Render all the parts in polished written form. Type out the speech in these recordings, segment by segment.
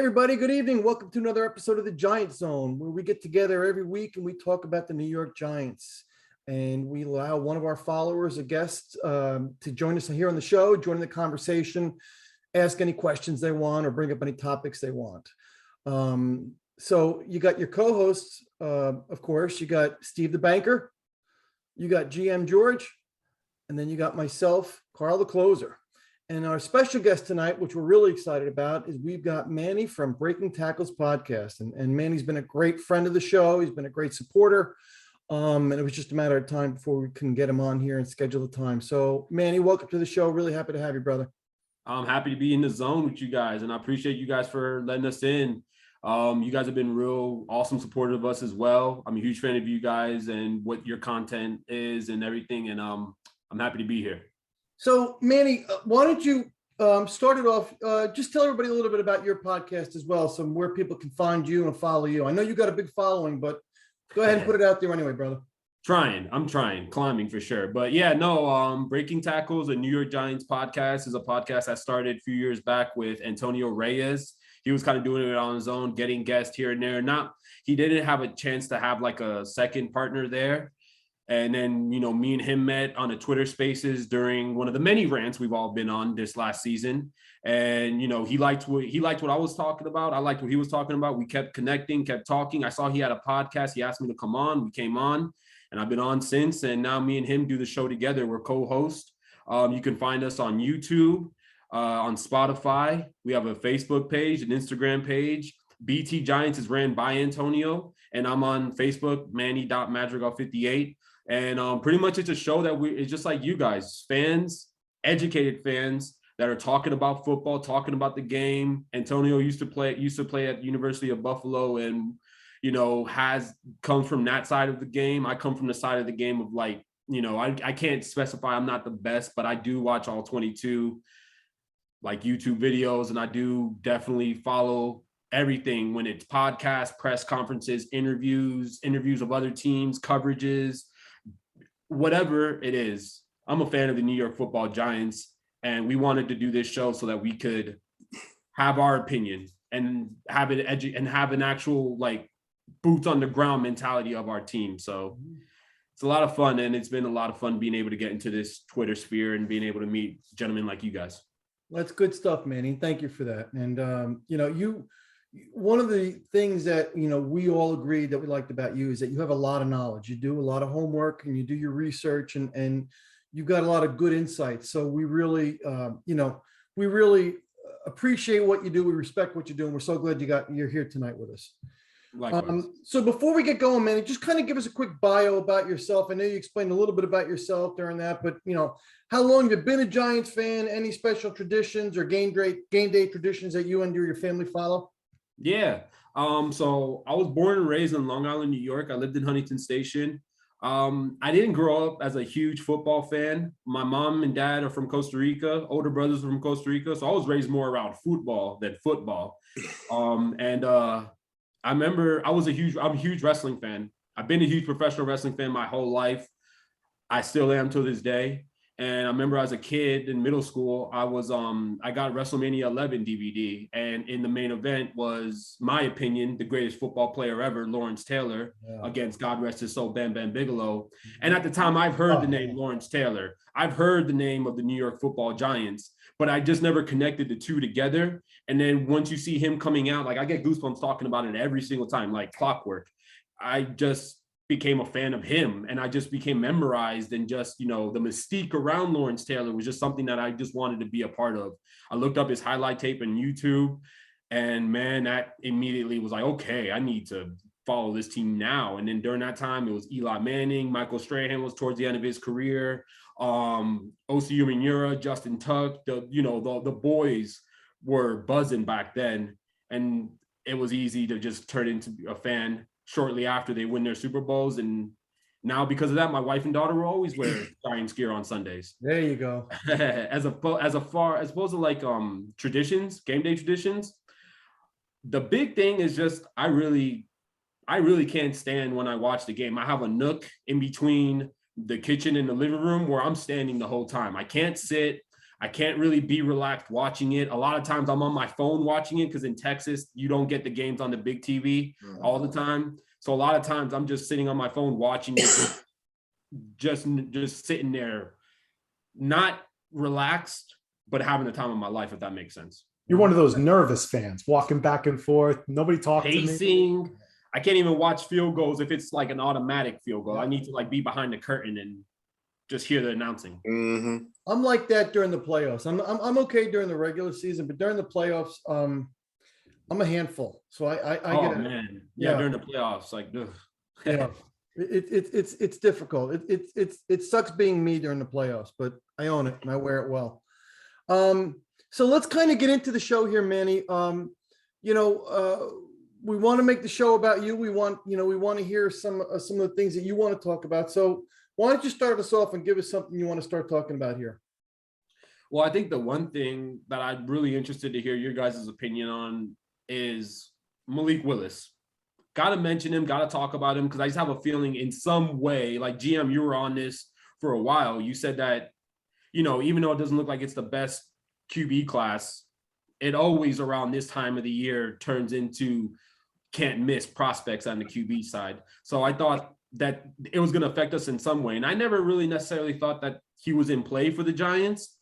Everybody, good evening. Welcome to another episode of the Giant Zone, where we get together every week and we talk about the New York Giants. And we allow one of our followers, a guest, to join us here on the show, join in the conversation, ask any questions they want, or bring up any topics they want. So you got your co-hosts, of course. You got Steve the Banker, you got GM George, and then you got myself, Carl the Closer. And our special guest tonight, which we're really excited about, is we've got Manny from Breaking Tackles podcast. And Manny's been a great friend of the show. He's been a great supporter. And it was just a matter of time before we can get him on here and schedule the time. So, Manny, welcome to the show. Really happy to have you, brother. I'm happy to be in the zone with you guys, and I appreciate you guys for letting us in. You guys have been real awesome supporters of us as well. I'm a huge fan of you guys and what your content is and everything, and I'm happy to be here. So, Manny, why don't you start it off? Just tell everybody a little bit about your podcast as well, so where people can find you and follow you. I know you got a big following, but go ahead and put it out there anyway, brother. I'm trying, climbing for sure. But yeah, no, Breaking Tackles, a New York Giants podcast, is a podcast I started a few years back with Antonio Reyes. He was kind of doing it on his own, getting guests here and there. He didn't have a chance to have like a second partner there. And then, me and him met on a Twitter Spaces during one of the many rants we've all been on this last season. And, he liked what I was talking about. I liked what he was talking about. We kept connecting, kept talking. I saw he had a podcast. He asked me to come on. We came on, and I've been on since. And now me and him do the show together. We're co-hosts. You can find us on YouTube, on Spotify. We have a Facebook page, an Instagram page. BT Giants is ran by Antonio, and I'm on Facebook, Manny.Madrigal58. And pretty much it's a show that it's just like you guys, fans, educated fans that are talking about football, talking about the game. Antonio used to play at University of Buffalo, and comes from that side of the game. I come from the side of the game of I can't specify I'm not the best, but I do watch all 22 YouTube videos, and I do definitely follow everything when it's podcasts, press conferences, interviews of other teams, coverages, whatever it is. I'm a fan of the New York Football Giants, and we wanted to do this show so that we could have our opinion and have it and have an actual boots on the ground mentality of our team. So it's a lot of fun, and it's been a lot of fun being able to get into this Twitter sphere and being able to meet gentlemen like you guys. That's good stuff, Manny. Thank you for that. And one of the things that we all agreed that we liked about you is that you have a lot of knowledge. You do a lot of homework, and you do your research, and you've got a lot of good insights. So we really appreciate what you do. We respect what you do, and we're so glad you're here tonight with us. So before we get going, Manny, just kind of give us a quick bio about yourself. I know you explained a little bit about yourself during that, but how long have you been a Giants fan? Any special traditions or game day traditions that you and your family follow? Yeah. So I was born and raised in Long Island, New York. I lived in Huntington Station. I didn't grow up as a huge football fan. My mom and dad are from Costa Rica. Older brothers are from Costa Rica. So I was raised more around football than football. I remember I'm a huge wrestling fan. I've been a huge professional wrestling fan my whole life. I still am to this day. And I remember as a kid in middle school, I got WrestleMania 11 DVD, and in the main event was, my opinion, the greatest football player ever, Lawrence Taylor, against, God rest his soul, Bam Bam Bigelow. And at the time, I've heard the name Lawrence Taylor. I've heard the name of the New York Football Giants, but I just never connected the two together. And then once you see him coming out, I get goosebumps talking about it every single time, like clockwork. I just became a fan of him, and I just became memorized, and just the mystique around Lawrence Taylor was just something that I just wanted to be a part of. I looked up his highlight tape on YouTube, and man, that immediately was like, okay, I need to follow this team now. And then during that time, it was Eli Manning, Michael Strahan was towards the end of his career, Osi Umenyiora, Justin Tuck, the boys were buzzing back then, and it was easy to just turn into a fan shortly after they win their Super Bowls. And now, because of that, my wife and daughter will always wear Giants gear on Sundays. There you go. as opposed to traditions, game day traditions, the big thing is just I really can't stand when I watch the game. I have a nook in between the kitchen and the living room where I'm standing the whole time. I can't sit. I can't really be relaxed watching it. A lot of times I'm on my phone watching it because in Texas, you don't get the games on the big TV all the time. So a lot of times I'm just sitting on my phone watching it, just sitting there, not relaxed, but having the time of my life, if that makes sense. You're one of those nervous fans walking back and forth. Nobody talked to me. Pacing. I can't even watch field goals if it's like an automatic field goal. I need to like be behind the curtain and just hear the announcing. Mm-hmm. I'm like that during the playoffs. I'm okay during the regular season, but during the playoffs, I'm a handful. So I get it. Man. Yeah, during the playoffs, like yeah. It's difficult. It sucks being me during the playoffs, but I own it and I wear it well. So let's kind of get into the show here, Manny. We want to make the show about you. We want to hear some of the things that you want to talk about. So why don't you start us off and give us something you want to start talking about here? Well, I think the one thing that I'm really interested to hear your guys' opinion on is Malik Willis. Got to mention him, got to talk about him, because I just have a feeling in some way, like GM, you were on this for a while. You said that, even though it doesn't look like it's the best QB class, it always around this time of the year turns into can't miss prospects on the QB side. So I thought that it was going to affect us in some way. And I never really necessarily thought that he was in play for the Giants.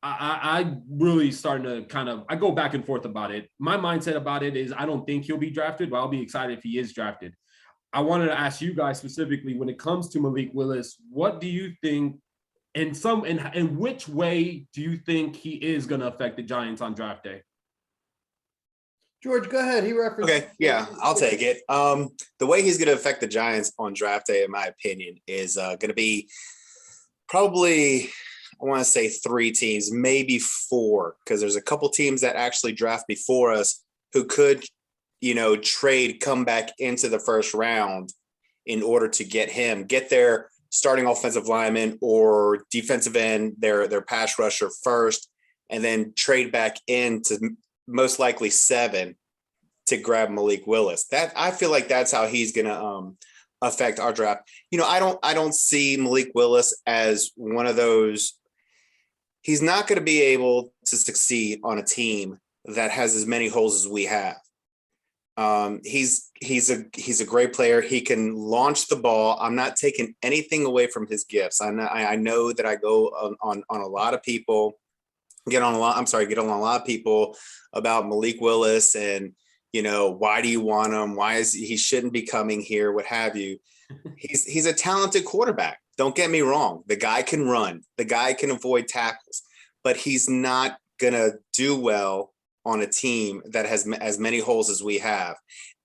I really starting to I go back and forth about it. My mindset about it is I don't think he'll be drafted, but I'll be excited if he is drafted. I wanted to ask you guys specifically when it comes to Malik Willis, what do you think in which way do you think he is going to affect the Giants on draft day? George, go ahead. He referenced. Okay, yeah, I'll take it. The way he's going to affect the Giants on draft day, in my opinion, is going to be probably, I want to say 3 teams, maybe 4, because there's a couple teams that actually draft before us who could, trade, come back into the first round in order to get their starting offensive lineman or defensive end, their pass rusher first, and then trade back into most likely 7 to grab Malik Willis. That I feel like that's how he's going to affect our draft. I don't see Malik Willis as one of those. He's not going to be able to succeed on a team that has as many holes as we have. He's a great player. He can launch the ball. I'm not taking anything away from his gifts. I know that I go on a lot of people, get on a lot of people about Malik Willis and, why do you want him? Why he shouldn't be coming here? What have you? He's a talented quarterback. Don't get me wrong. The guy can run. The guy can avoid tackles, but he's not going to do well on a team that has as many holes as we have.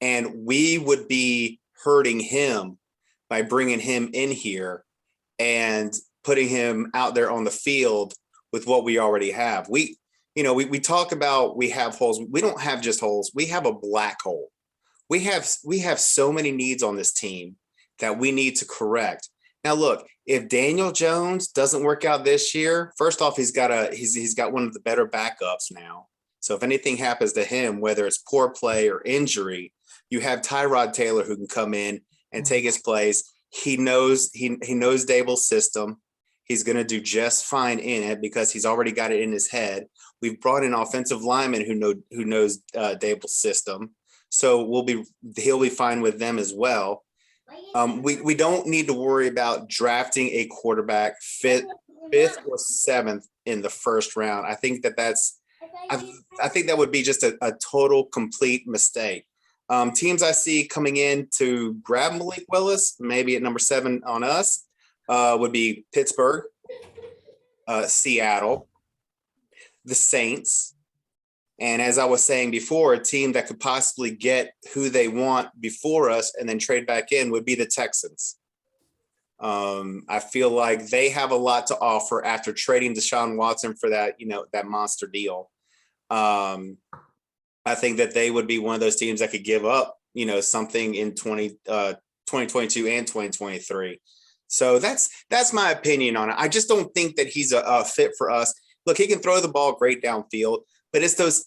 And we would be hurting him by bringing him in here and putting him out there on the field with what we already have. We talk about we have holes. We don't have just holes. We have a black hole. We have so many needs on this team that we need to correct. Now, look, if Daniel Jones doesn't work out this year, first off, he's got one of the better backups now. So if anything happens to him, whether it's poor play or injury, you have Tyrod Taylor who can come in and take his place. He knows Dable's system. He's going to do just fine in it because he's already got it in his head. We've brought in offensive linemen who knows Dable's system, so he'll be fine with them as well. We don't need to worry about drafting a quarterback fifth or 7th in the first round. I think I think that would be just a total complete mistake. Teams I see coming in to grab Malik Willis, maybe at number 7 on us, would be Pittsburgh, Seattle, the Saints, and as I was saying before, a team that could possibly get who they want before us and then trade back in would be the Texans. I feel like they have a lot to offer after trading Deshaun Watson for that monster deal. I think that they would be one of those teams that could give up, something in 2022 and 2023. So that's my opinion on it. I just don't think that he's a fit for us. Look, he can throw the ball great downfield, but it's those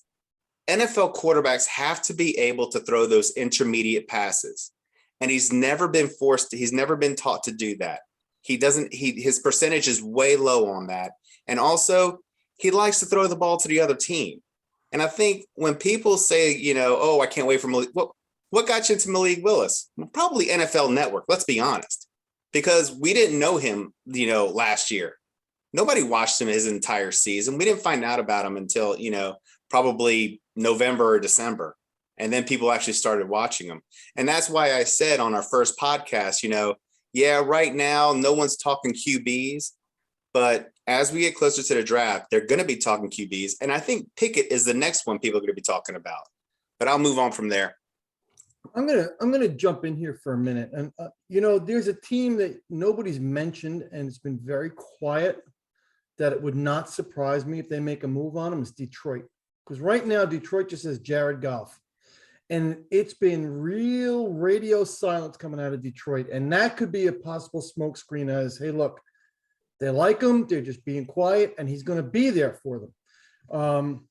NFL quarterbacks have to be able to throw those intermediate passes. And he's never been taught to do that. His percentage is way low on that. And also, he likes to throw the ball to the other team. And I think when people say, oh, I can't wait for Malik, what got you into Malik Willis? Probably NFL Network, let's be honest, because we didn't know him, last year. Nobody watched him his entire season. We didn't find out about him until, probably November or December. And then people actually started watching him. And that's why I said on our first podcast, right now, no one's talking QBs, but as we get closer to the draft, they're going to be talking QBs. And I think Pickett is the next one people are going to be talking about, but I'll move on from there. I'm gonna jump in here for a minute, and there's a team that nobody's mentioned, and it's been very quiet. That it would not surprise me if they make a move on them is Detroit, because right now Detroit just has Jared Goff, and it's been real radio silence coming out of Detroit, and that could be a possible smokescreen as, hey, look, they like him, they're just being quiet, and he's going to be there for them.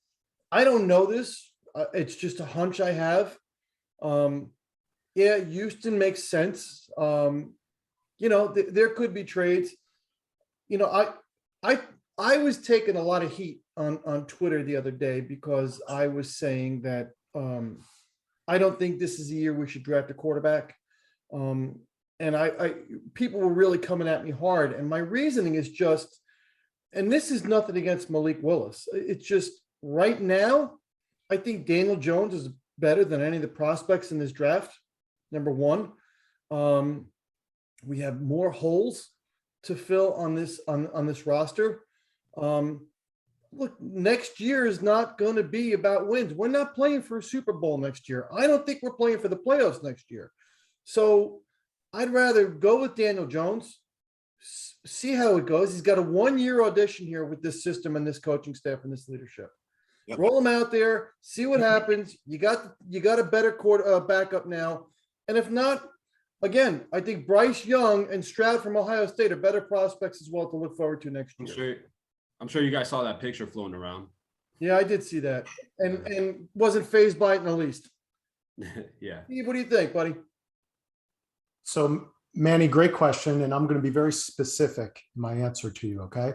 I don't know this; it's just a hunch I have. Houston makes sense. There could be trades. I was taking a lot of heat on Twitter the other day because I was saying that I don't think this is the year we should draft a quarterback. And people were really coming at me hard. And my reasoning is just, and this is nothing against Malik Willis. It's just right now, I think Daniel Jones is better than any of the prospects in this draft. Number one, we have more holes to fill on this roster. Look, next year is not going to be about wins. We're not playing for a Super Bowl next year. I don't think we're playing for the playoffs next year. So I'd rather go with Daniel Jones, see how it goes. He's got a 1-year audition here with this system and this coaching staff and this leadership. Yep. Roll him out there, see what happens. You got a better backup now. And if not, again, I think Bryce Young and Stroud from Ohio State are better prospects as well to look forward to next year. I'm sure you guys saw that picture floating around. Yeah, I did see that, and wasn't fazed by it in the least. Yeah. Steve, what do you think, buddy? So, Manny, great question, and I'm going to be very specific in my answer to you, okay?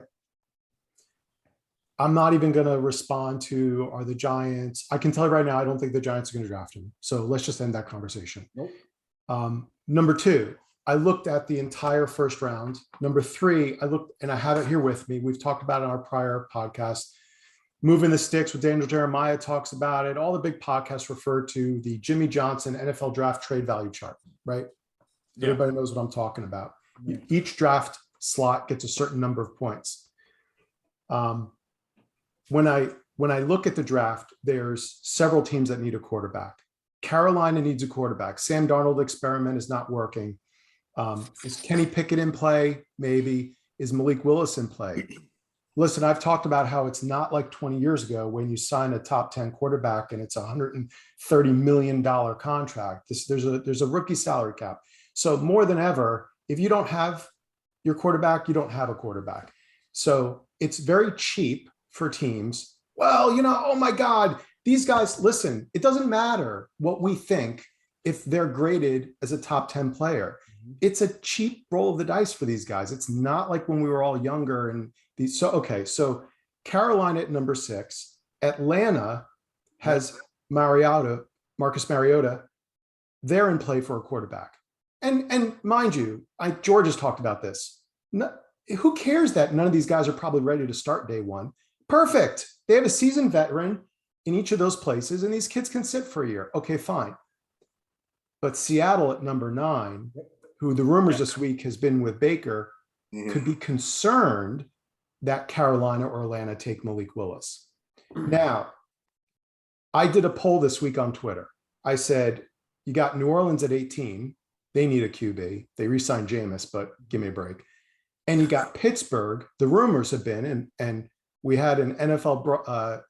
I'm not even going to respond to, are the Giants, I can tell you right now, I don't think the Giants are going to draft him. So let's just end that conversation. Nope. Number two, I looked at the entire first round. Number three, I looked, and I have it here with me. We've talked about it on our prior podcast. Moving the Sticks with Daniel Jeremiah talks about it. All the big podcasts refer to the Jimmy Johnson NFL draft trade value chart, right? Yeah. Everybody knows what I'm talking about. Yeah. Each draft slot gets a certain number of points. When I look at the draft, there's several teams that need a quarterback. Carolina needs a quarterback. Sam Darnold experiment is not working. Is Kenny Pickett in play? Maybe. Is Malik Willis in play? Listen, I've talked about how it's not like 20 years ago when you sign a top 10 quarterback and it's a $130 million contract. There's a rookie salary cap. So more than ever, if you don't have your quarterback, you don't have a quarterback. So it's very cheap for teams. Well, oh my God, these guys, listen, it doesn't matter what we think if they're graded as a top 10 player. It's a cheap roll of the dice for these guys. It's not like when we were all younger and these. So Carolina at number 6, Atlanta has Marcus Mariota. They're in play for a quarterback. And mind you, George has talked about this. Who cares that none of these guys are probably ready to start day one? Perfect. They have a seasoned veteran in each of those places, and these kids can sit for a year. Okay, fine. But Seattle at number 9, who the rumors this week has been with Baker, could be concerned that Carolina or Atlanta take Malik Willis. Now, I did a poll this week on Twitter. I said, you got New Orleans at 18. They need a QB. They re-signed Jameis, but give me a break. And you got Pittsburgh. The rumors have been, and we had an NFL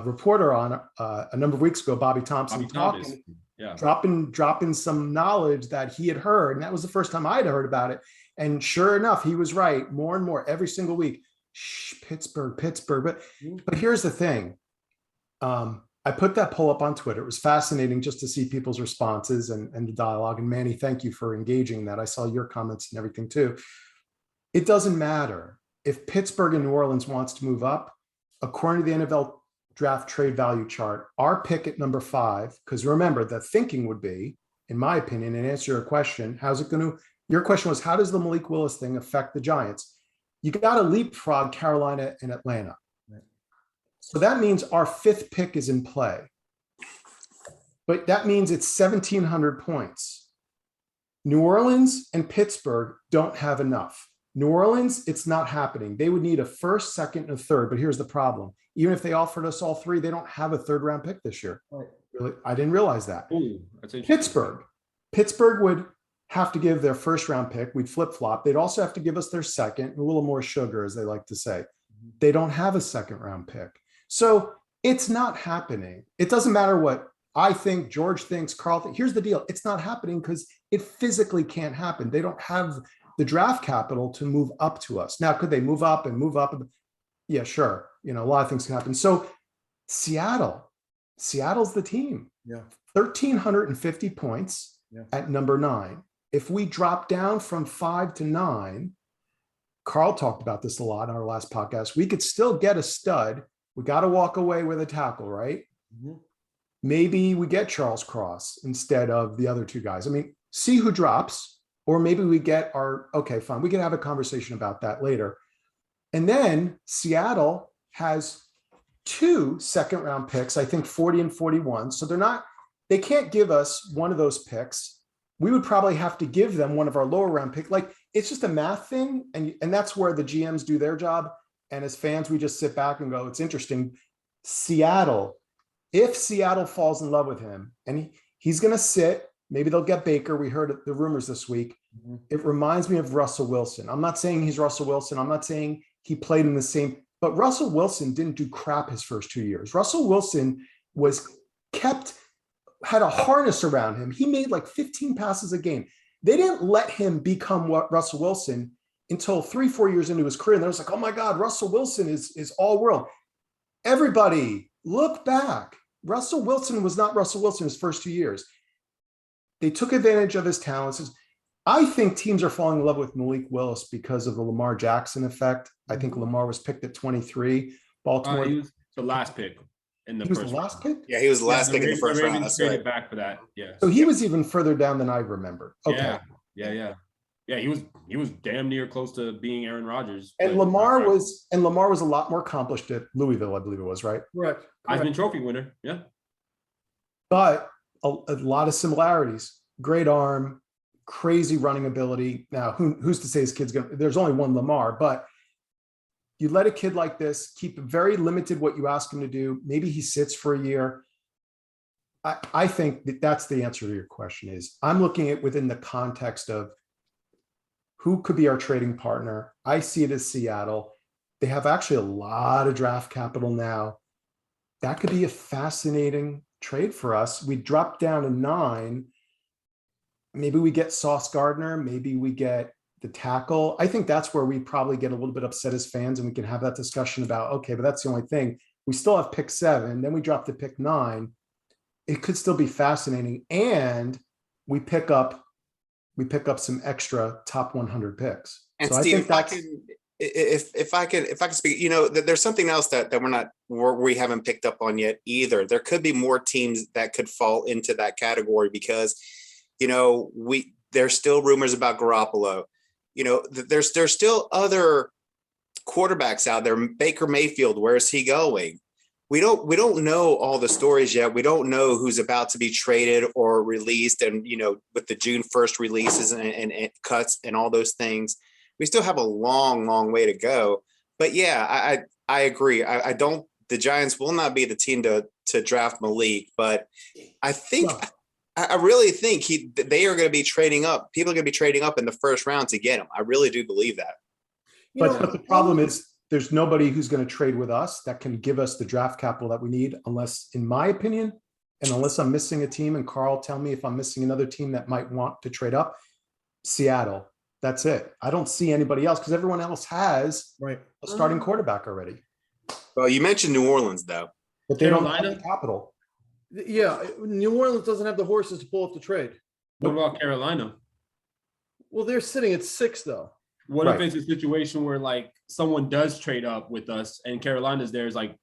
reporter on a number of weeks ago, Bobby Thompson, talking, dropping some knowledge that he had heard. And that was the first time I'd heard about it. And sure enough, he was right more and more every single week. Pittsburgh. But here's the thing. I put that poll up on Twitter. It was fascinating just to see people's responses and the dialogue. And Manny, thank you for engaging that. I saw your comments and everything too. It doesn't matter. if Pittsburgh and New Orleans wants to move up, according to the NFL draft trade value chart, our pick at number 5, because remember, the thinking would be, in my opinion, and answer your question, your question was, how does the Malik Willis thing affect the Giants? You got to leapfrog Carolina and Atlanta. Right. So that means our 5th pick is in play. But that means it's 1,700 points. New Orleans and Pittsburgh don't have enough. New Orleans, it's not happening. They would need a 1st, 2nd, and a 3rd. But here's the problem. Even if they offered us all 3, they don't have a 3rd round pick this year. Right. Really, I didn't realize that. Ooh, that's interesting. Pittsburgh would have to give their 1st round pick. We'd flip flop. They'd also have to give us their 2nd, a little more sugar, as they like to say. They don't have a 2nd round pick. So it's not happening. It doesn't matter what I think, George thinks, Carl thinks. Here's the deal. It's not happening because it physically can't happen. They don't have the draft capital to move up to us. Now, could they move up and move up? Yeah, sure. A lot of things can happen. So Seattle's the team. Yeah. 1,350 points at number 9. If we drop down from 5 to 9, Carl talked about this a lot on our last podcast, we could still get a stud. We got to walk away with a tackle, right? Mm-hmm. Maybe we get Charles Cross instead of the other 2 guys. I mean, see who drops, or maybe we get okay, fine. We can have a conversation about that later. And then Seattle has 2 2nd round picks, I think 40 and 41. So they can't give us one of those picks. We would probably have to give them one of our lower round picks. Like, it's just a math thing. And that's where the GMs do their job. And as fans, we just sit back and go, it's interesting. Seattle, if Seattle falls in love with him and he's going to sit, maybe they'll get Baker. We heard the rumors this week. Mm-hmm. It reminds me of Russell Wilson. I'm not saying he's Russell Wilson. I'm not saying he played in the same, but Russell Wilson didn't do crap his first 2 years. Russell Wilson had a harness around him. He made like 15 passes a game. They didn't let him become what Russell Wilson until 3-4 years into his career. And they was like, oh my God, Russell Wilson is all world. Everybody look back. Russell Wilson was not Russell Wilson his first 2 years. They took advantage of his talents. I think teams are falling in love with Malik Willis because of the Lamar Jackson effect. I think Lamar was picked at 23. Baltimore. He was the last pick in the he was first the last round. pick? Yeah, he was the last pick in the first round. That's right. Back for that. Yeah. So he was even further down than I remember. Okay. Yeah. He was damn near close to being Aaron Rodgers. And Lamar was a lot more accomplished at Louisville, I believe it was, right? Correct. Heisman Trophy winner. Yeah. But a lot of similarities. Great arm, crazy running ability. Now, who's to say this kid's there's only one Lamar, but you let a kid like this keep very limited what you ask him to do. Maybe he sits for a year. I think that's the answer to your question is I'm looking at within the context of who could be our trading partner. I see it as Seattle. They have actually a lot of draft capital now. That could be a fascinating trade for us. We drop down to 9. Maybe we get Sauce Gardner. Maybe we get the tackle. I think that's where we probably get a little bit upset as fans, and we can have that discussion about, okay, but that's the only thing. We still have pick 7. Then we drop to pick 9. It could still be fascinating. And we pick up some extra top 100 picks. And so Steve, if I can speak, there's something else that we haven't picked up on yet either. There could be more teams that could fall into that category because, there's still rumors about Garoppolo. There's still other quarterbacks out there. Baker Mayfield, where is he going? We don't know all the stories yet. We don't know who's about to be traded or released. And, with the June 1st releases and cuts and all those things, we still have a long, long way to go. But yeah, I agree. The Giants will not be the team to draft Malik, but I think, I really think they are going to be trading up. People are going to be trading up in the first round to get him. I really do believe that. But the problem is there's nobody who's going to trade with us that can give us the draft capital that we need, unless, in my opinion, and unless I'm missing a team, and Carl, tell me if I'm missing another team that might want to trade up. Seattle. That's it. I don't see anybody else because everyone else has a starting quarterback already. Well, you mentioned New Orleans, though. But they don't have the capital. Yeah, New Orleans doesn't have the horses to pull off the trade. What about Carolina? Well, they're sitting at 6, though. What Right. if it's a situation where like someone does trade up with us and Carolina's there is like,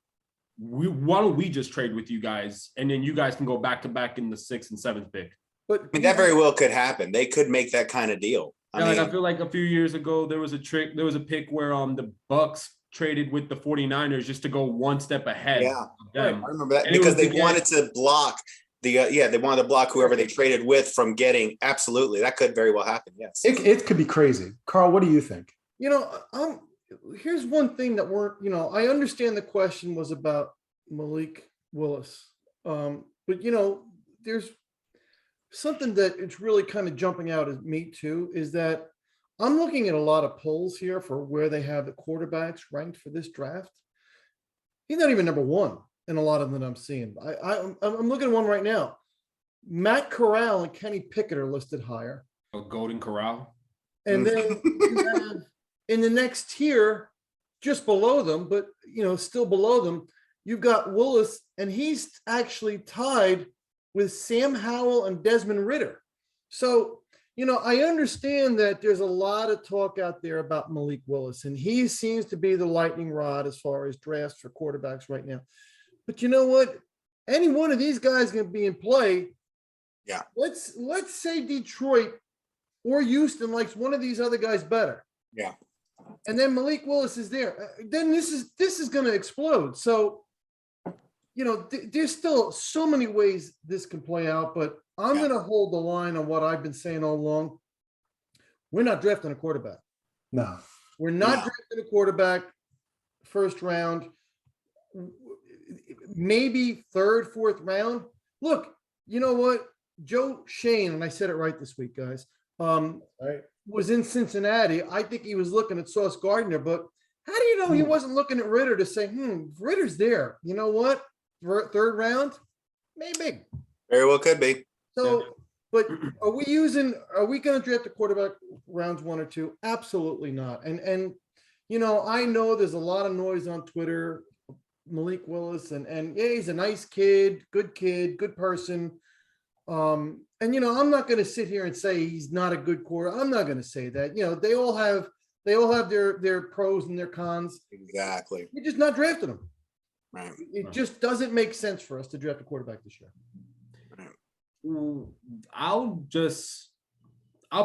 why don't we just trade with you guys and then you guys can go back to back in the 6th and 7th pick? But I mean, that very well could happen. They could make that kind of deal. Yeah, like I feel like a few years ago there was a pick where the Bucks traded with the 49ers just to go one step ahead of them. I remember that And because they wanted to block they wanted to block whoever they traded with from getting. Absolutely, that could very well happen. Yes, It could be crazy. Carl, what do you think? Here's one thing that I understand the question was about Malik Willis. But there's something that it's really kind of jumping out at me too, is that I'm looking at a lot of polls here for where they have the quarterbacks ranked for this draft. He's not even number one in a lot of them that I'm seeing. I'm looking at one right now. Matt Corral and Kenny Pickett are listed higher. A Golden Corral. And then you have in the next tier, just below them, but still below them, you've got Willis, and he's actually tied with Sam Howell and Desmond Ridder. So, I understand that there's a lot of talk out there about Malik Willis, and he seems to be the lightning rod as far as drafts for quarterbacks right now. But you know what? Any one of these guys can be in play. Yeah. Let's say Detroit or Houston likes one of these other guys better. Yeah. And then Malik Willis is there. Then this is going to explode. So, there's still so many ways this can play out, but I'm going to hold the line on what I've been saying all along. We're not drafting a quarterback. No. We're not drafting a quarterback first round, maybe third, fourth round. Look, you know what? Joe Shane, and I said it right this week, guys, was in Cincinnati. I think he was looking at Sauce Gardner, but how do you know he wasn't looking at Ridder to say, Ridder's there. You know what? Third round? Maybe. Very well could be. So, but are we going to draft a quarterback rounds 1 or 2? Absolutely not. And I know there's a lot of noise on Twitter, Malik Willis, and yeah, he's a nice kid, good person. And I'm not going to sit here and say he's not a good quarterback. I'm not going to say that. They all have their pros and their cons. Exactly. We're just not drafting them. Right. It just doesn't make sense for us to draft a quarterback this year. I'll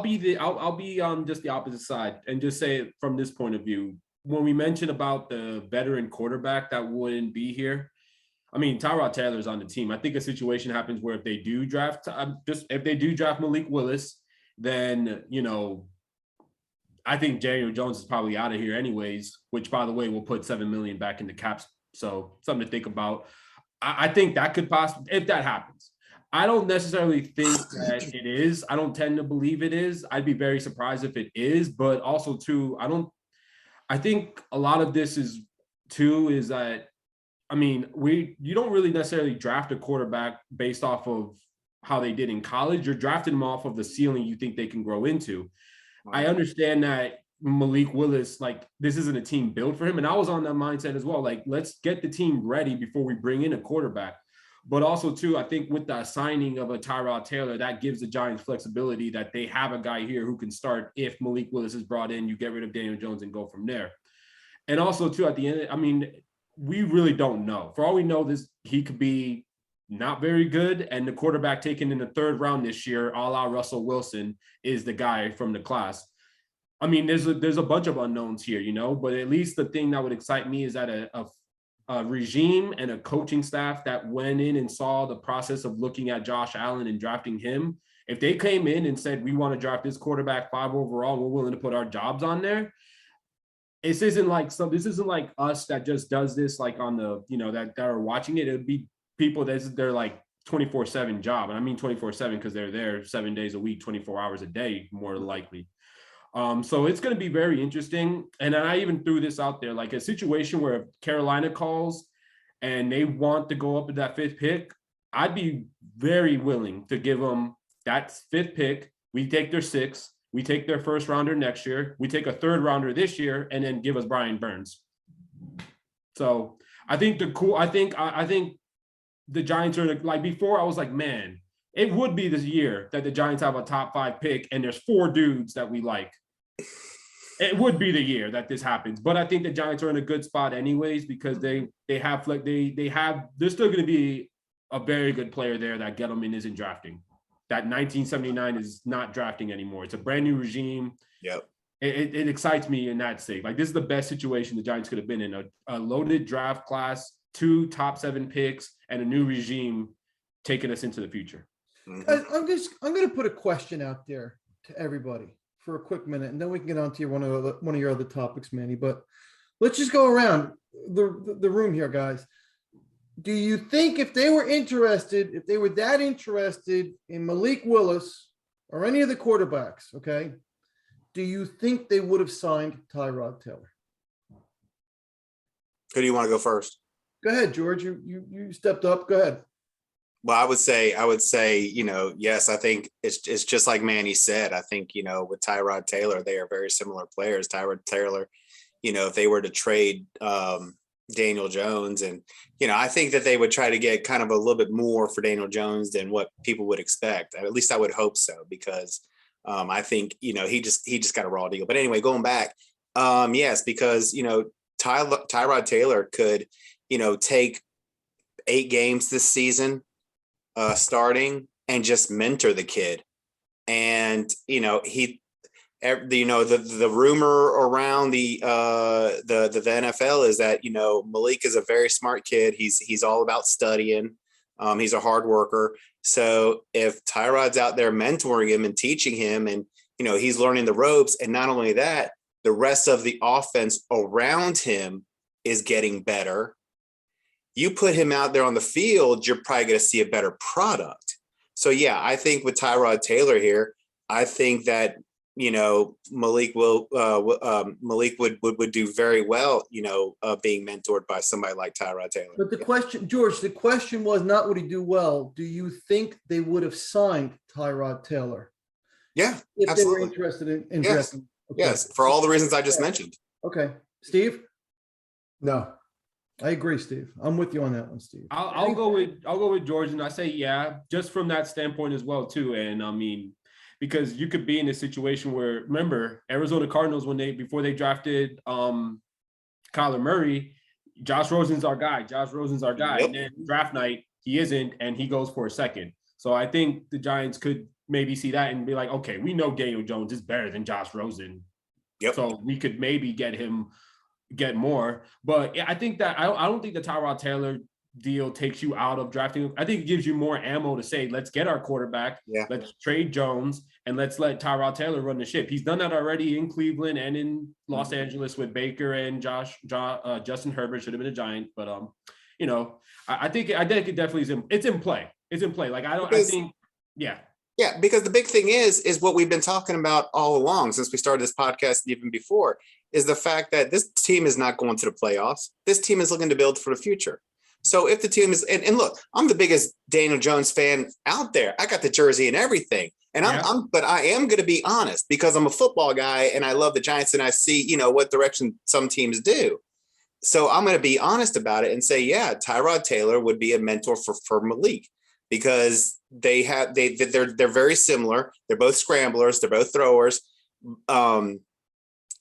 be on just the opposite side and just say it from this point of view. When we mentioned about the veteran quarterback that wouldn't be here, I mean, Tyrod Taylor's on the team. I think a situation happens where if they do draft Malik Willis, then I think Daniel Jones is probably out of here anyways. Which, by the way, will put $7 million back in the caps. So something to think about. I think that could possibly, if that happens. I don't necessarily think that it is. I don't tend to believe it is. I'd be very surprised if it is, but also too, I think a lot of this is that, you don't really necessarily draft a quarterback based off of how they did in college. You're drafting them off of the ceiling you think they can grow into. I understand that Malik Willis, this isn't a team built for him. And I was on that mindset as well. Let's get the team ready before we bring in a quarterback. But also, too, I think with the signing of a Tyrod Taylor, that gives the Giants flexibility that they have a guy here who can start if Malik Willis is brought in. You get rid of Daniel Jones and go from there. And also, too, at the end, we really don't know. For all we know, he could be not very good, and the quarterback taken in the 3rd round this year, a la Russell Wilson, is the guy from the class. There's a bunch of unknowns here, but at least the thing that would excite me is that a regime and a coaching staff that went in and saw the process of looking at Josh Allen and drafting him. If they came in and said, we want to draft this quarterback 5 overall, we're willing to put our jobs on there. This isn't like us that just does this on the, that are watching it. It would be people they're 24/7 job. And I mean 24/7 because they're there 7 days a week, 24 hours a day, more likely. So it's going to be very interesting. And I even threw this out there, a situation where if Carolina calls and they want to go up at that 5th pick, I'd be very willing to give them that 5th pick. We take their 6th, we take their 1st rounder next year, we take a 3rd rounder this year, and then give us Brian Burns. So I think I think the Giants are before I was like, man, it would be this year that the Giants have a top 5 pick and there's 4 dudes that we like. It would be the year that this happens, but I think the Giants are in a good spot anyways because they have there's still going to be a very good player there that Gettleman isn't drafting. That 1979 is not drafting anymore. It's a brand new regime. Yep. It excites me in that state. Like this is the best situation the Giants could have been in: a loaded draft class, 2 top 7 picks, and a new regime taking us into the future. Mm-hmm. I'm going to put a question out there to everybody for a quick minute, and then we can get on to one of your other topics, Manny. But let's just go around the room here, guys. Do you think if they were that interested in Malik Willis or any of the quarterbacks, okay, do you think they would have signed Tyrod Taylor? Who do you want to go first? Go ahead, George. You stepped up. Go ahead. Well, I would say, yes, I think it's just like Manny said. I think, with Tyrod Taylor, they are very similar players. Tyrod Taylor, if they were to trade Daniel Jones, and, I think that they would try to get kind of a little bit more for Daniel Jones than what people would expect. At least I would hope so, because I think, he just got a raw deal. But anyway, going back, yes, because, Tyrod Taylor could, take 8 games this season, starting, and just mentor the kid. And the rumor around the NFL is that Malik is a very smart kid. He's all about studying. He's a hard worker. So if Tyrod's out there mentoring him and teaching him, and he's learning the ropes, and not only that, the rest of the offense around him is getting better. You put him out there on the field, you're probably going to see a better product. So, yeah, I think with Tyrod Taylor here, I think that, Malik would do very well, being mentored by somebody like Tyrod Taylor. But the question was not would he do well. Do you think they would have signed Tyrod Taylor? Yeah, if absolutely. They were interested in yes. drafting. Okay. Yes, for all the reasons I just mentioned. Okay. Steve? No. I agree, Steve. I'm with you on that one, Steve. I'll go with George, and I say yeah, just from that standpoint as well too. And I mean, because you could be in a situation where, remember, Arizona Cardinals before they drafted Kyler Murray, Josh Rosen's our guy. Yep. And then draft night he isn't, and he goes for a second. So I think the Giants could maybe see that and be like, okay, we know Daniel Jones is better than Josh Rosen. Yep. So we could maybe get more. But I think that I don't think the Tyrod Taylor deal takes you out of drafting. I think it gives you more ammo to say, let's get our quarterback. Yeah. Let's trade Jones, and let's let Tyrod Taylor run the ship. He's done that already in Cleveland and in Los Angeles with Baker and Justin Herbert. Should have been a Giant, but I think it definitely it's in play. It's in play. Like Yeah, because the big thing is what we've been talking about all along since we started this podcast, and even before, is the fact that this team is not going to the playoffs. This team is looking to build for the future. So if the team is, and look, I'm the biggest Daniel Jones fan out there. I got the jersey and everything. And but I am going to be honest, because I'm a football guy and I love the Giants and I see, what direction some teams do. So I'm going to be honest about it and say, yeah, Tyrod Taylor would be a mentor for Malik, because they're very similar. They're both scramblers. They're both throwers.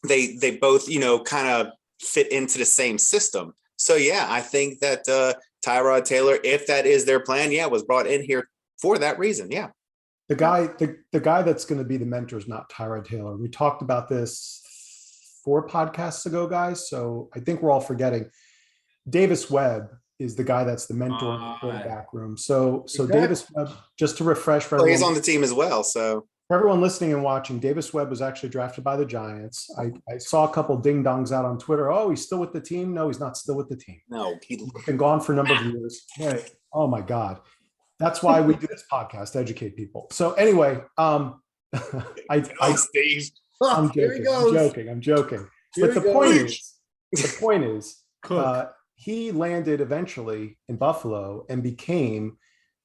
They both, kind of fit into the same system. So, yeah, I think that Tyrod Taylor, if that is their plan, was brought in here for that reason. Yeah. The guy that's going to be the mentor is not Tyrod Taylor. We talked about this 4 podcasts ago, guys. So I think we're all forgetting. Davis Webb is the guy that's the mentor in the quarterback room. So Davis Webb, just to refresh for everyone, he's on the team as well. So for everyone listening and watching, Davis Webb was actually drafted by the Giants. I saw a couple ding dongs out on Twitter. Oh, he's still with the team. No, he's not still with the team. No, he's been gone for a number of years. Right. Oh my God. That's why we do this podcast, educate people. So anyway, I'm joking. But the point is, he landed eventually in Buffalo and became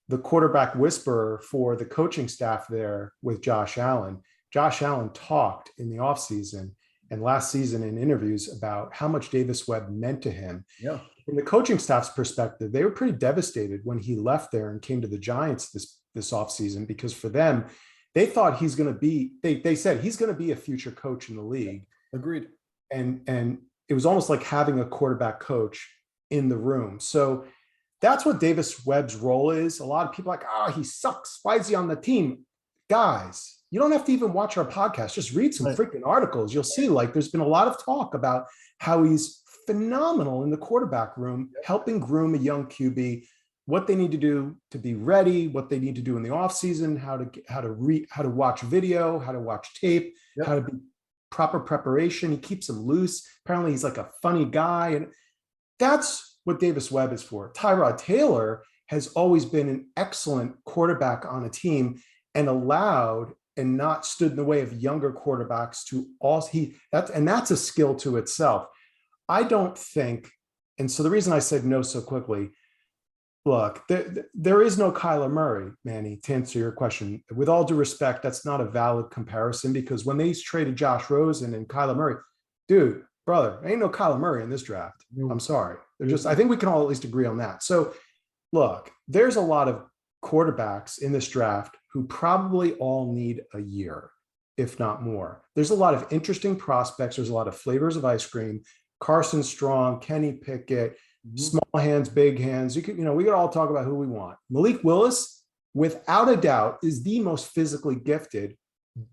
the quarterback whisperer for the coaching staff there with Josh Allen. Josh Allen talked in the offseason and last season in interviews about how much Davis Webb meant to him. Yeah. From the coaching staff's perspective, they were pretty devastated when he left there and came to the Giants this offseason, because for them, they thought he's going to be, they said he's going to be a future coach in the league. Agreed. And it was almost like having a quarterback coach in the room. So that's what Davis Webb's role is. A lot of people are like, oh, he sucks. Why is he on the team? Guys, you don't have to even watch our podcast. Just read some freaking articles. You'll see, like, there's been a lot of talk about how he's phenomenal in the quarterback room, helping groom a young QB, what they need to do to be ready, what they need to do in the offseason, how to watch video, how to watch tape, how to be proper preparation. He keeps them loose. Apparently he's like a funny guy. And that's what Davis Webb is for. Tyrod Taylor has always been an excellent quarterback on a team and allowed and not stood in the way of younger quarterbacks to also that's a skill to itself. I don't think, and so the reason I said no so quickly, look, there is no Kyler Murray, Manny, to answer your question. With all due respect, that's not a valid comparison because when they traded Josh Rosen and Kyler Murray, dude, brother, ain't no Kyler Murray in this draft. I'm sorry. I think we can all at least agree on that. So look, there's a lot of quarterbacks in this draft who probably all need a year, if not more. There's a lot of interesting prospects. There's a lot of flavors of ice cream. Carson Strong, Kenny Pickett, small hands, big hands. We could all talk about who we want. Malik Willis, without a doubt, is the most physically gifted,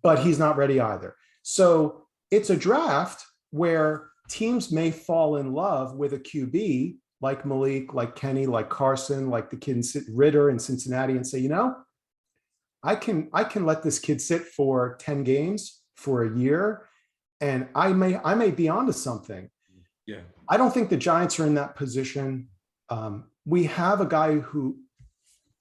but he's not ready either. So it's a draft where teams may fall in love with a QB like Malik, like Kenny, like Carson, like the kid Ritter in Cincinnati, and say, I can let this kid sit for 10 games for a year, and I may be onto something. Yeah. I don't think the Giants are in that position. We have a guy who,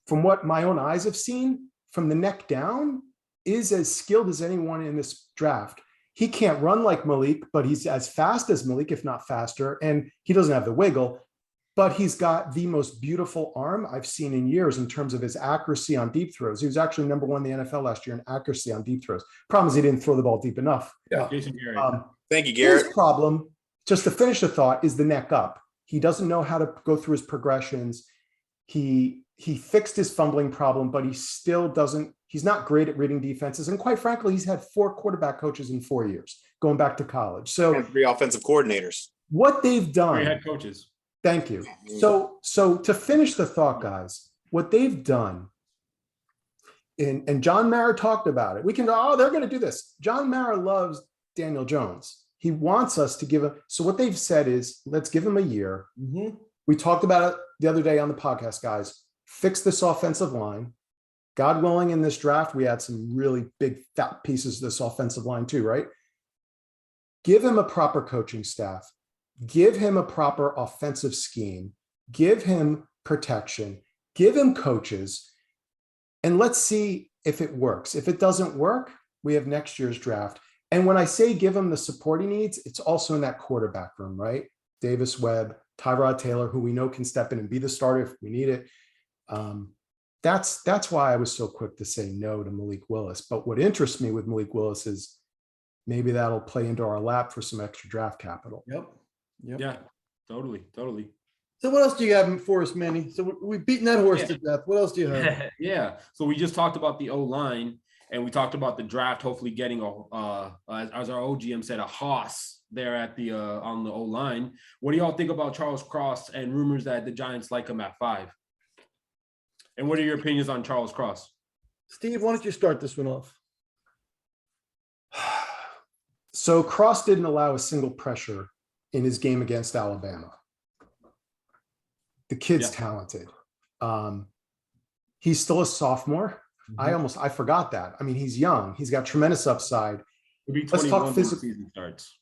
from what my own eyes have seen, from the neck down, is as skilled as anyone in this draft. He can't run like Malik, but he's as fast as Malik, if not faster. And he doesn't have the wiggle, but he's got the most beautiful arm I've seen in years in terms of his accuracy on deep throws. He was actually number one in the NFL last year in accuracy on deep throws. Problem is he didn't throw the ball deep enough. Yeah. Thank you, Garrett. His problem, just to finish the thought, is the neck up. He doesn't know how to go through his progressions. He fixed his fumbling problem, but he's not great at reading defenses. And quite frankly, he's had 4 quarterback coaches in 4 years, going back to college. So and 3 offensive coordinators. What they've done. 3 head coaches. Thank you. So to finish the thought, guys, what they've done, and John Mara talked about it. We can go, they're going to do this. John Mara loves Daniel Jones. He wants us to give him. So what they've said is, let's give him a year. We talked about it the other day on the podcast, guys. Fix this offensive line. God willing, in this draft, we had some really big fat pieces of this offensive line too, right? Give him a proper coaching staff. Give him a proper offensive scheme. Give him protection. Give him coaches. And let's see if it works. If it doesn't work, we have next year's draft. And when I say give him the support he needs, it's also in that quarterback room, right? Davis Webb, Tyrod Taylor, who we know can step in and be the starter if we need it. That's why I was so quick to say no to Malik Willis. But what interests me with Malik Willis is maybe that'll play into our lap for some extra draft capital. Yep. Yeah, totally. So what else do you have for us, Manny? So we've beaten that horse to death. What else do you have? Yeah. So we just talked about the O-line. And we talked about the draft, hopefully getting as our OGM said, a hoss there at the on the O-line. What do y'all think about Charles Cross and rumors that the Giants like him at 5? And what are your opinions on Charles Cross? Steve, why don't you start this one off? So Cross didn't allow a single pressure in his game against Alabama. The kid's talented. He's still a sophomore. I forgot that. I mean, he's young. He's got tremendous upside. He'll be 21 when the season starts.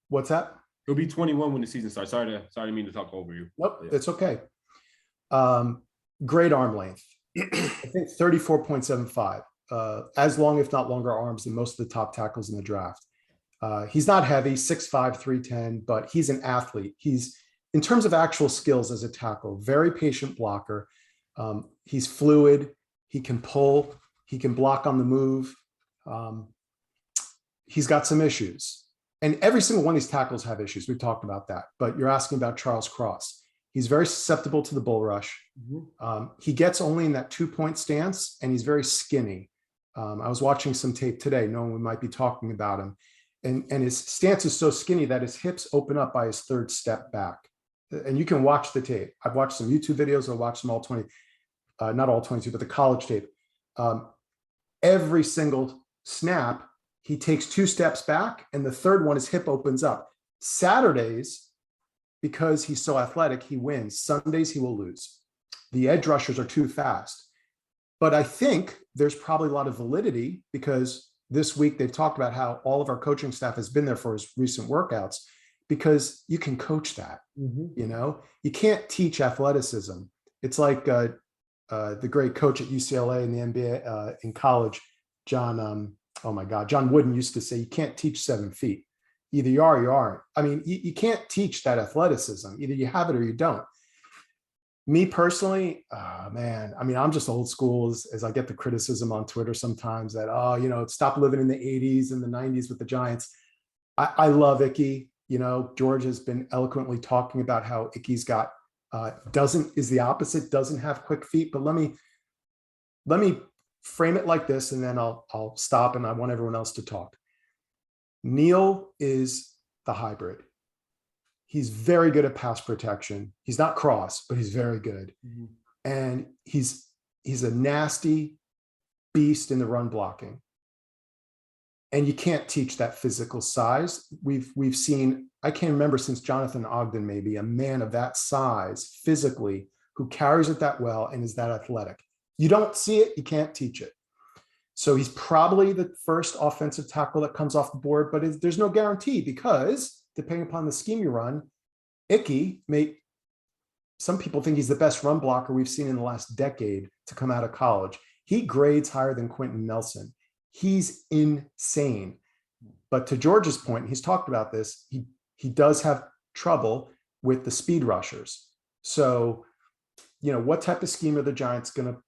What's that? He'll be 21 when the season starts. Sorry to mean to talk over you. Nope, it's okay. Great arm length. I think 34.75. As long, if not longer, arms than most of the top tackles in the draft. He's not heavy, 6'5", 310, but he's an athlete. He's, in terms of actual skills as a tackle, very patient blocker. He's fluid. He can pull. He can block on the move. He's got some issues. And every single one of these tackles have issues. We've talked about that. But you're asking about Charles Cross. He's very susceptible to the bull rush. He gets only in that 2-point stance, and he's very skinny. I was watching some tape today, knowing we might be talking about him. and his stance is so skinny that his hips open up by his third step back. And you can watch the tape. I've watched some YouTube videos. I watched them all 20, not all 22, but the college tape. Every single snap, he takes 2 steps back, and the third one, his hip opens up. Saturdays, because he's so athletic, he wins. Sundays, he will lose. The edge rushers are too fast. But I think there's probably a lot of validity, because this week they've talked about how all of our coaching staff has been there for his recent workouts, because you can coach that. You know, you can't teach athleticism. It's like the great coach at UCLA in the NBA in college, John Wooden used to say, you can't teach 7 feet. Either you are or you aren't. I mean, you can't teach that athleticism. Either you have it or you don't. Me personally, man, I mean, I'm just old school as I get the criticism on Twitter sometimes that, stop living in the 80s and the 90s with the Giants. I love Icky. You know, George has been eloquently talking about how Icky's got, is the opposite, doesn't have quick feet. But let me frame it like this, and then I'll stop, and I want everyone else to talk. Neil is the hybrid. He's very good at pass protection. He's not Cross, but he's very good. And he's a nasty beast in the run blocking. And you can't teach that physical size. We've seen, I can't remember since Jonathan Ogden, maybe, a man of that size physically who carries it that well and is that athletic. You don't see it, you can't teach it. So he's probably the first offensive tackle that comes off the board, but there's no guarantee, because depending upon the scheme you run, some people think he's the best run blocker we've seen in the last decade to come out of college. He grades higher than Quentin Nelson. He's insane. But to George's point, he's talked about this, he does have trouble with the speed rushers. So, what type of scheme are the Giants going to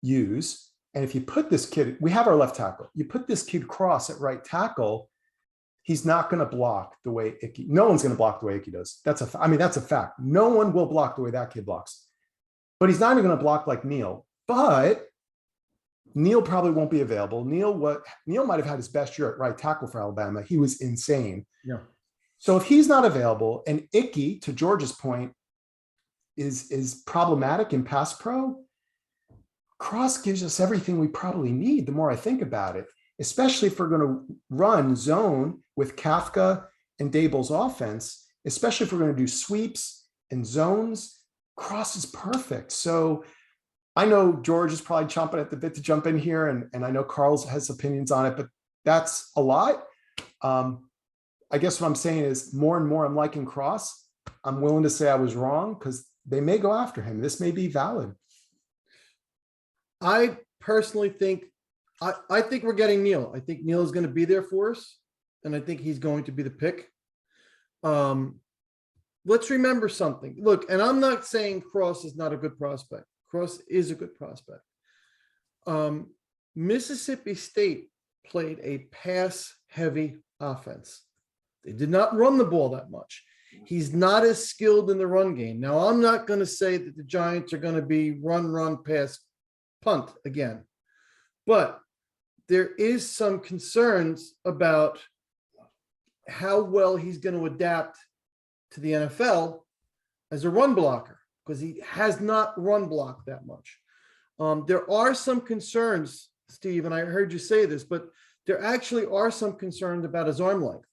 use? And if you put this kid, we have our left tackle, you put this kid Cross at right tackle, he's not going to block the way Icky. No one's going to block the way Icky does. That's a fact. No one will block the way that kid blocks. But he's not even going to block like Neil. But Neil probably won't be available. Neil might have had his best year at right tackle for Alabama. He was insane. Yeah. So if he's not available, and Icky, to George's point, is problematic in pass pro, Cross gives us everything we probably need. The more I think about it, especially if we're going to run zone with Kafka and Dable's offense, especially if we're going to do sweeps and zones, Cross is perfect. So I know George is probably chomping at the bit to jump in here, and I know Carl has opinions on it, but that's a lot. I guess what I'm saying is more and more I'm liking Cross. I'm willing to say I was wrong, because they may go after him. This may be valid. I personally think, I think we're getting Neil. I think Neil is going to be there for us, and I think he's going to be the pick. Let's remember something. Look, and I'm not saying Cross is not a good prospect. Cross is a good prospect. Mississippi State played a pass-heavy offense. They did not run the ball that much. He's not as skilled in the run game. Now, I'm not going to say that the Giants are going to be run, pass, punt again. But there is some concerns about how well he's going to adapt to the NFL as a run blocker, because he has not run blocked that much. There are some concerns, Steve, and I heard you say this, but there actually are some concerns about his arm length,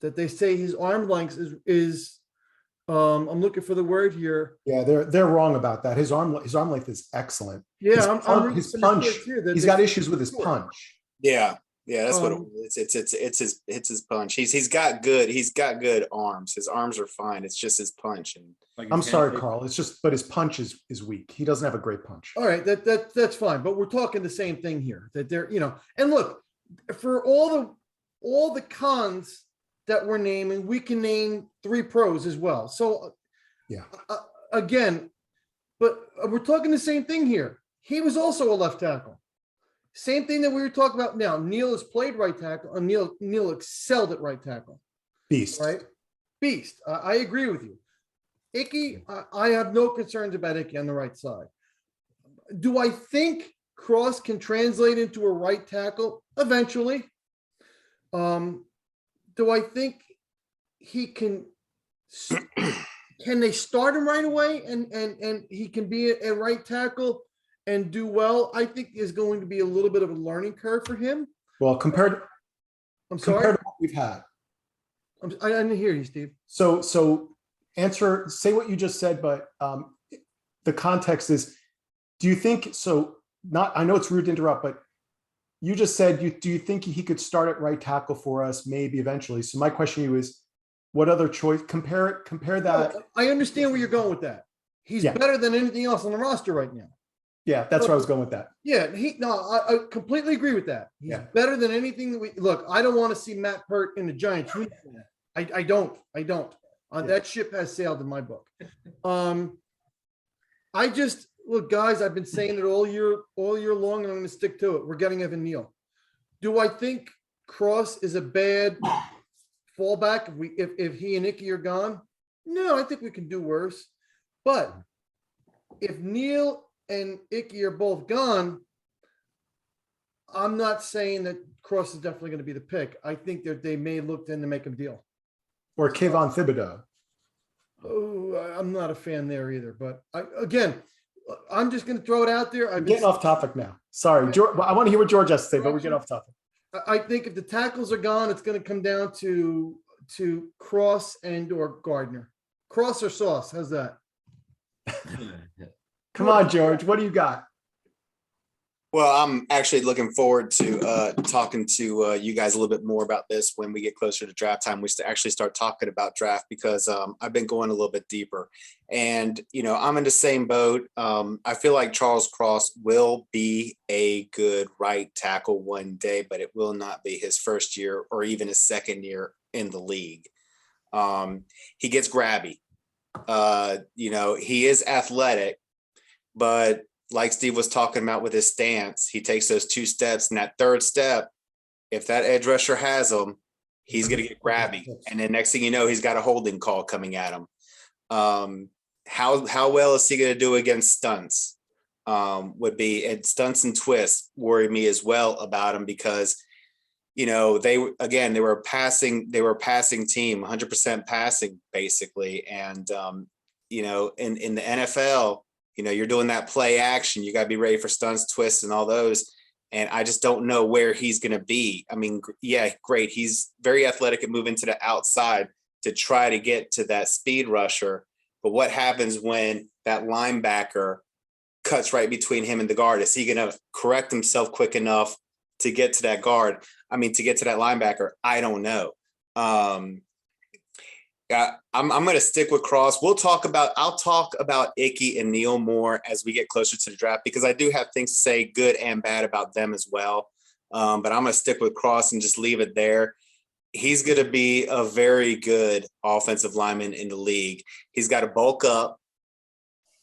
that they say his arm length is I'm looking for the word here. Yeah, they're wrong about that. His arm length is excellent. Yeah, his punch. He's got issues with his punch. Yeah, that's what it's his punch. He's got good arms. His arms are fine. It's just his punch. And I'm sorry, Carl. It's just, but his punch is weak. He doesn't have a great punch. All right, that's fine. But we're talking the same thing here. That they're, and look, for all the cons that we're naming, we can name 3 pros as well. So yeah, again, but we're talking the same thing here. He was also a left tackle. Same thing that we were talking about now. Neil has played right tackle, and Neil excelled at right tackle. Beast. Right? Beast. I agree with you. Icky, I have no concerns about Icky on the right side. Do I think Cross can translate into a right tackle? Eventually. do I think he can they start him right away and he can be a right tackle and do well? I think is going to be a little bit of a learning curve for him. Well, compared I'm to sorry. what we've had. I didn't hear you, Steve. So say what you just said, but the context is, do you think so? I know it's rude to interrupt, but you just said, do you think he could start at right tackle for us maybe eventually? So my question to you is, what other choice? Compare that. I understand where you're going with that. He's better than anything else on the roster right now. Yeah, that's where I was going with that. Yeah, I completely agree with that. He's better than anything that we look. I don't want to see Matt Pert in the Giants. I don't. That ship has sailed in my book. I just look, guys. I've been saying it all year long, and I'm going to stick to it. We're getting Evan Neal. Do I think Cross is a bad fallback if he and Icky are gone? No, I think we can do worse. But if Neal and Icky are both gone, I'm not saying that Cross is definitely going to be the pick. I think that they may look in to make a deal. Or Kayvon Thibodeau. Oh, I'm not a fan there either. But I'm just going to throw it out there. I'm getting off topic now. Sorry, George, I want to hear what George has to say, but we're getting off topic. I think if the tackles are gone, it's going to come down to Cross and or Gardner. Cross or Sauce. How's that? Come on, George. What do you got? Well, I'm actually looking forward to talking to you guys a little bit more about this when we get closer to draft time. We actually start talking about draft because I've been going a little bit deeper. And, I'm in the same boat. I feel like Charles Cross will be a good right tackle one day, but it will not be his first year or even his second year in the league. He gets grabby. He is athletic, but like Steve was talking about with his stance, he takes those 2 steps, and that third step, if that edge rusher has him, he's going to get grabby. And then next thing you know, he's got a holding call coming at him. How well is he going to do against stunts? And stunts and twists worry me as well about him because, they were a passing team, 100% passing basically. And, in the NFL, you're doing that play action. You got to be ready for stunts, twists, and all those. And I just don't know where he's going to be. I mean, yeah, great. He's very athletic at moving to the outside to try to get to that speed rusher. But what happens when that linebacker cuts right between him and the guard? Is he going to correct himself quick enough to get to that guard? To get to that linebacker? I don't know. I'm going to stick with Cross. I'll talk about Icky and Neal more as we get closer to the draft because I do have things to say good and bad about them as well. But I'm going to stick with Cross and just leave it there. He's going to be a very good offensive lineman in the league. He's got to bulk up.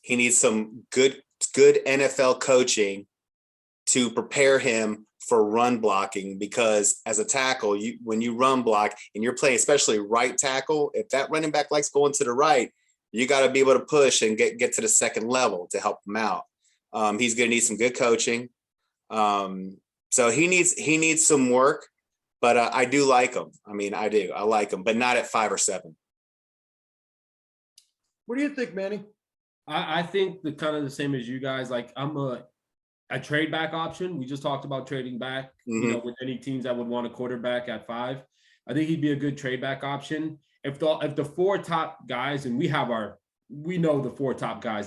He needs some good NFL coaching to prepare him for run blocking, because as a tackle, when you run block and you're playing, especially right tackle, if that running back likes going to the right, you got to be able to push and get to the second level to help him out. He's going to need some good coaching. So he needs some work, but I do like him. I like him, but not at 5 or 7. What do you think, Manny? I think the kind of the same as you guys. Like, I'm a trade back option. We just talked about trading back, with any teams that would want a quarterback at 5. I think he'd be a good trade back option. If the 4 top guys, and we know the 4 top guys,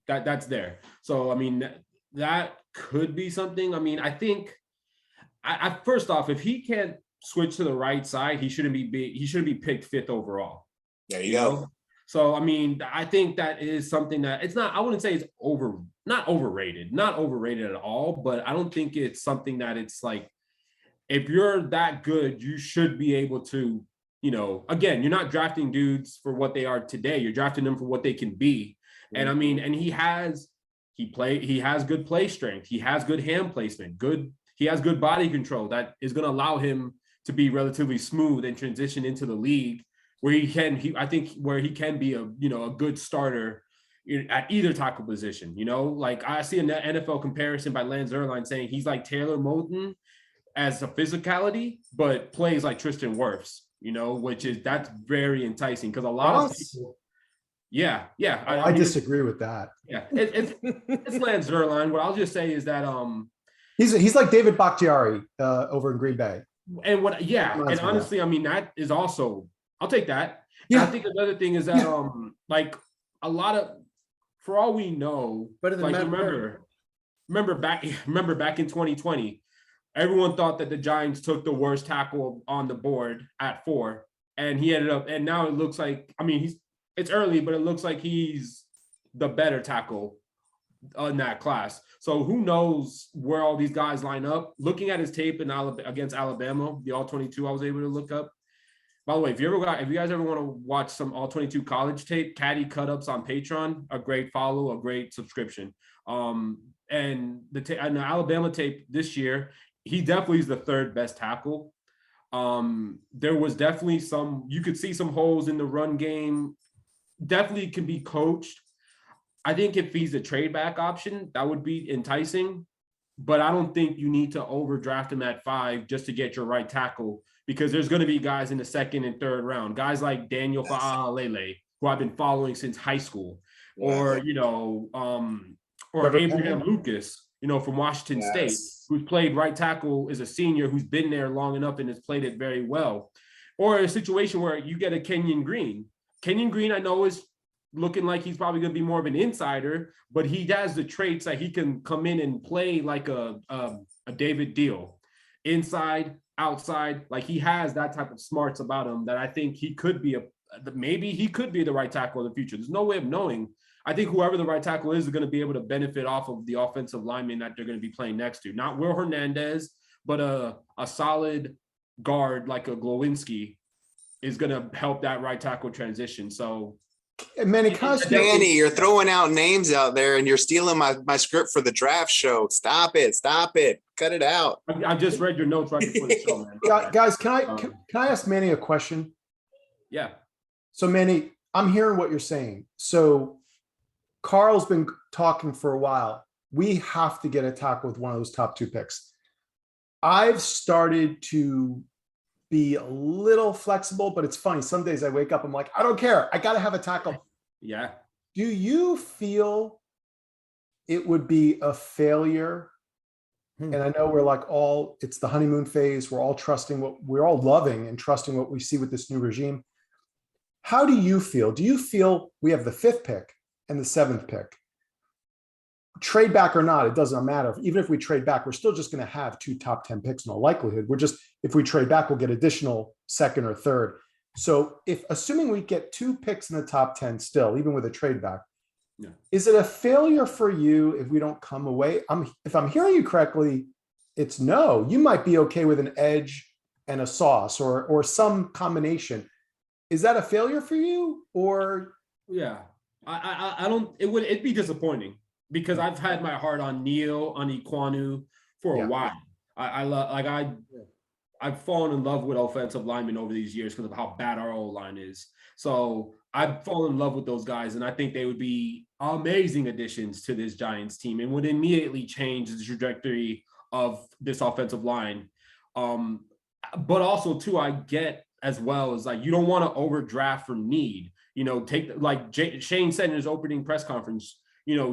that's there. So, that could be something. I think first off, if he can't switch to the right side, he shouldn't be picked 5th overall. There you go. So, I think that is something that it's not, I wouldn't say it's not overrated at all, but I don't think it's something that it's like, if you're that good, you should be able to, again, you're not drafting dudes for what they are today. You're drafting them for what they can be. And and he has good play strength. He has good hand placement, he has good body control that is going to allow him to be relatively smooth and transition into the league where he can be a good starter at either tackle position. Like I see an NFL comparison by Lance Zierlein saying he's like Taylor Moton as a physicality, but plays like Tristan Wirfs, that's very enticing because a lot of people, yeah. I disagree with that. Yeah, it's Lance Zierlein. What I'll just say is that he's like David Bakhtiari over in Green Bay. And honestly, I mean, that is also, I'll take that. Yeah. And I think another thing is that like a lot of, for all we know, better than like remember back in 2020, everyone thought that the Giants took the worst tackle on the board at 4, and he ended up, and now it looks like, I mean, it's early, but it looks like he's the better tackle in that class. So who knows where all these guys line up? Looking at his tape against Alabama, the All-22 I was able to look up. By the way, if you guys ever want to watch some All-22 college tape, Caddy Cut-Ups on Patreon, a great follow, a great subscription. And the Alabama tape this year, he definitely is the 3rd best tackle. There was definitely you could see some holes in the run game. Definitely can be coached. I think if he's a trade back option, that would be enticing, but I don't think you need to overdraft him at 5 just to get your right tackle, because there's going to be guys in the 2nd and 3rd round, guys like Daniel Fa'alele, who I've been following since high school, or Abraham Lucas, from Washington State, who's played right tackle, is a senior who's been there long enough and has played it very well, or a situation where you get a Kenyon Green. Kenyon Green, I know, is looking like he's probably going to be more of an insider, but he has the traits that he can come in and play like a David Deal, inside, outside. Like, he has that type of smarts about him that I think he could be maybe he could be the right tackle in the future. There's no way of knowing. I think whoever the right tackle is going to be able to benefit off of the offensive lineman that they're going to be playing next to. Not Will Hernandez, but a solid guard like a Glowinski is going to help that right tackle transition. So, Manny, you're throwing out names out there, and you're stealing my script for the draft show. Stop it! Cut it out. I just read your notes right before the show, man. Guys, can I ask Manny a question? Yeah. So, Manny, I'm hearing what you're saying. So, Carl's been talking for a while. We have to get a tackle with one of those top 2 picks. I've started to be a little flexible, but it's funny. Some days I wake up, I'm like, I don't care. I got to have a tackle. Yeah. Do you feel it would be a failure? And I know we're it's the honeymoon phase. We're all loving and trusting what we see with this new regime. How do you feel? Do you feel we have the 5th pick and the 7th pick? Trade back or not, it doesn't matter. Even if we trade back, we're still just going to have 2 top 10 picks in all likelihood. If we trade back, we'll get additional 2nd or 3rd. So assuming we get 2 picks in the top 10 still, even with a trade back, is it a failure for you if we don't come away? If I'm hearing you correctly, it's no. You might be okay with an edge and a sauce or some combination. Is that a failure for you? Or yeah, I don't. It'd be disappointing, because I've had my heart on Neal, on Iquanu for a while. I've fallen in love with offensive linemen over these years because of how bad our O-line is. So I've fallen in love with those guys, and I think they would be amazing additions to this Giants team and would immediately change the trajectory of this offensive line. But also, too, I get as well as you don't want to overdraft for need. Shane said in his opening press conference,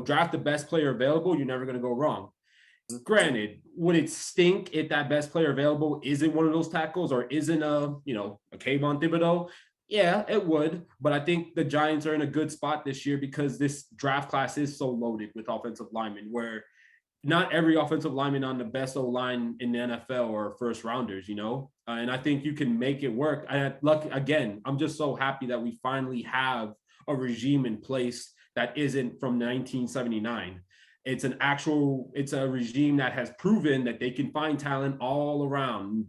draft the best player available. You're never going to go wrong. Granted, would it stink if that best player available isn't one of those tackles or isn't a Kayvon Thibodeau? Yeah, it would. But I think the Giants are in a good spot this year because this draft class is so loaded with offensive linemen, where not every offensive lineman on the best O-line in the NFL are first rounders, and I think you can make it work. I'm just so happy that we finally have a regime in place that isn't from 1979. It's a regime that has proven that they can find talent all around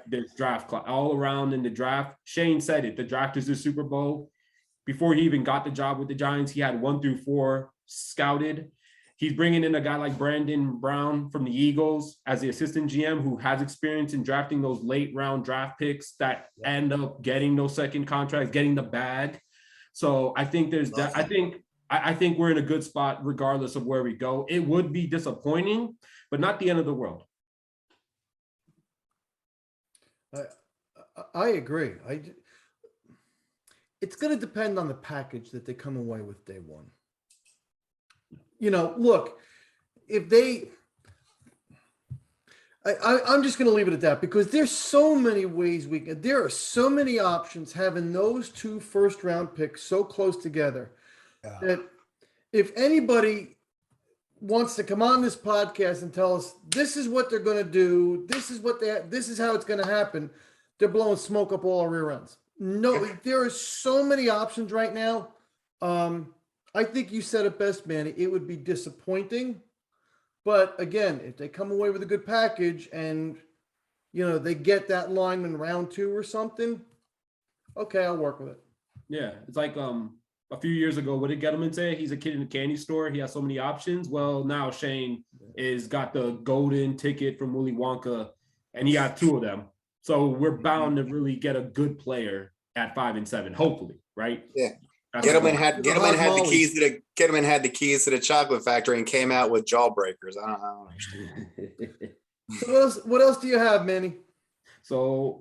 this draft class, all around in the draft. Shane said it, the draft is the Super Bowl. Before he even got the job with the Giants, he had 1 through 4 scouted. He's bringing in a guy like Brandon Brown from the Eagles as the assistant GM, who has experience in drafting those late round draft picks that end up getting those second contracts, getting the bag. So I think there's that. I think we're in a good spot regardless of where we go. It would be disappointing, but not the end of the world. I agree. It's going to depend on the package that they come away with day one. Look, if they, I'm just going to leave it at that because there's so many ways there are so many options having those 2 first-round picks so close together that if anybody wants to come on this podcast and tell us this is what they're going to do, this is how it's going to happen, they're blowing smoke up all our rear ends. No, there are so many options right now. I think you said it best, Manny. It would be disappointing. But again, if they come away with a good package and, they get that lineman round 2 or something, okay, I'll work with it. Yeah. It's like a few years ago, what did Gettleman say? He's a kid in a candy store. He has so many options. Well, now Shane is got the golden ticket from Willy Wonka, and he got 2 of them. So we're bound to really get a good player at 5 and 7, hopefully, right? Yeah. Gettleman had the keys to the chocolate factory and came out with jawbreakers. I don't understand. So what else do you have, Manny? So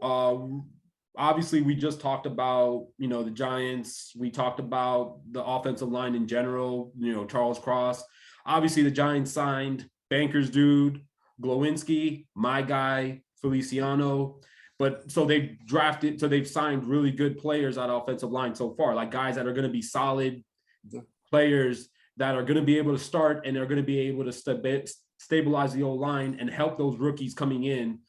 obviously we just talked about, the Giants. We talked about the offensive line in general, Charles Cross. Obviously the Giants signed Bankers dude, Glowinski, my guy, Feliciano. But so they've signed really good players on offensive line so far, like guys that are going to be solid players that are going to be able to start and they're going to be able to stabilize the O-line and help those rookies coming in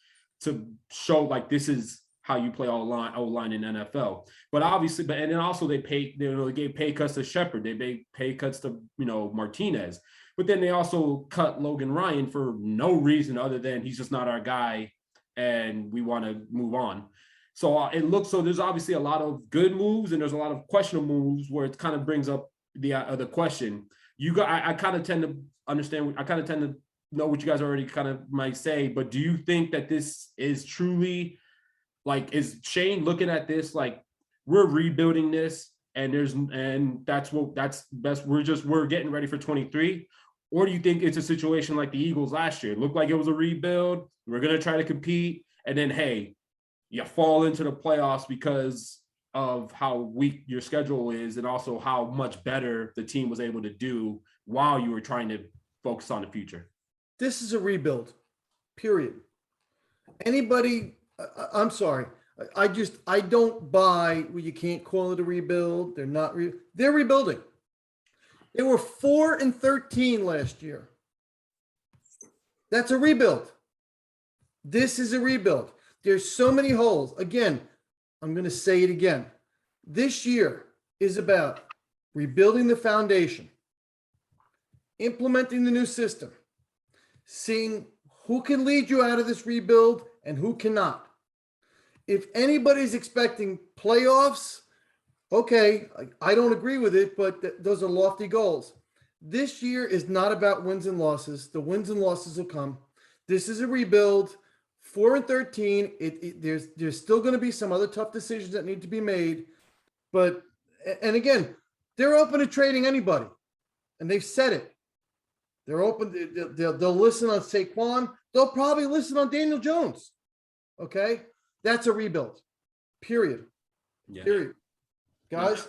to show like this is how you play O-line in NFL. But obviously, and then also they gave pay cuts to Shepard, they gave pay cuts to Martinez, but then they also cut Logan Ryan for no reason other than he's just not our guy. And we want to move on. So there's obviously a lot of good moves and there's a lot of questionable moves where it kind of brings up the question. I kind of tend to understand. I kind of tend to know what you guys already kind of might say, but do you think that this is truly is Shane looking at this like we're rebuilding this and that's best. We're getting ready for 23. Or do you think it's a situation like the Eagles last year? It looked like it was a rebuild. We're going to try to compete. And then, hey, you fall into the playoffs because of how weak your schedule is and also how much better the team was able to do while you were trying to focus on the future. This is a rebuild, period. Anybody, I'm sorry. I don't buy, well, you can't call it a rebuild. They're not, they're rebuilding. They were 4-13 last year. That's a rebuild. This is a rebuild. There's so many holes. Again, I'm going to say it again. This year is about rebuilding the foundation, implementing the new system, seeing who can lead you out of this rebuild and who cannot. If anybody's expecting playoffs, okay, I don't agree with it, but those are lofty goals. This year is not about wins and losses. The wins and losses will come. This is a rebuild. 4-13. There's still going to be some other tough decisions that need to be made. But, and again, they're open to trading anybody. And they've said it. They're open. They'll listen on Saquon. They'll probably listen on Daniel Jones. Okay? That's a rebuild. Period. Yeah. Period. Guys?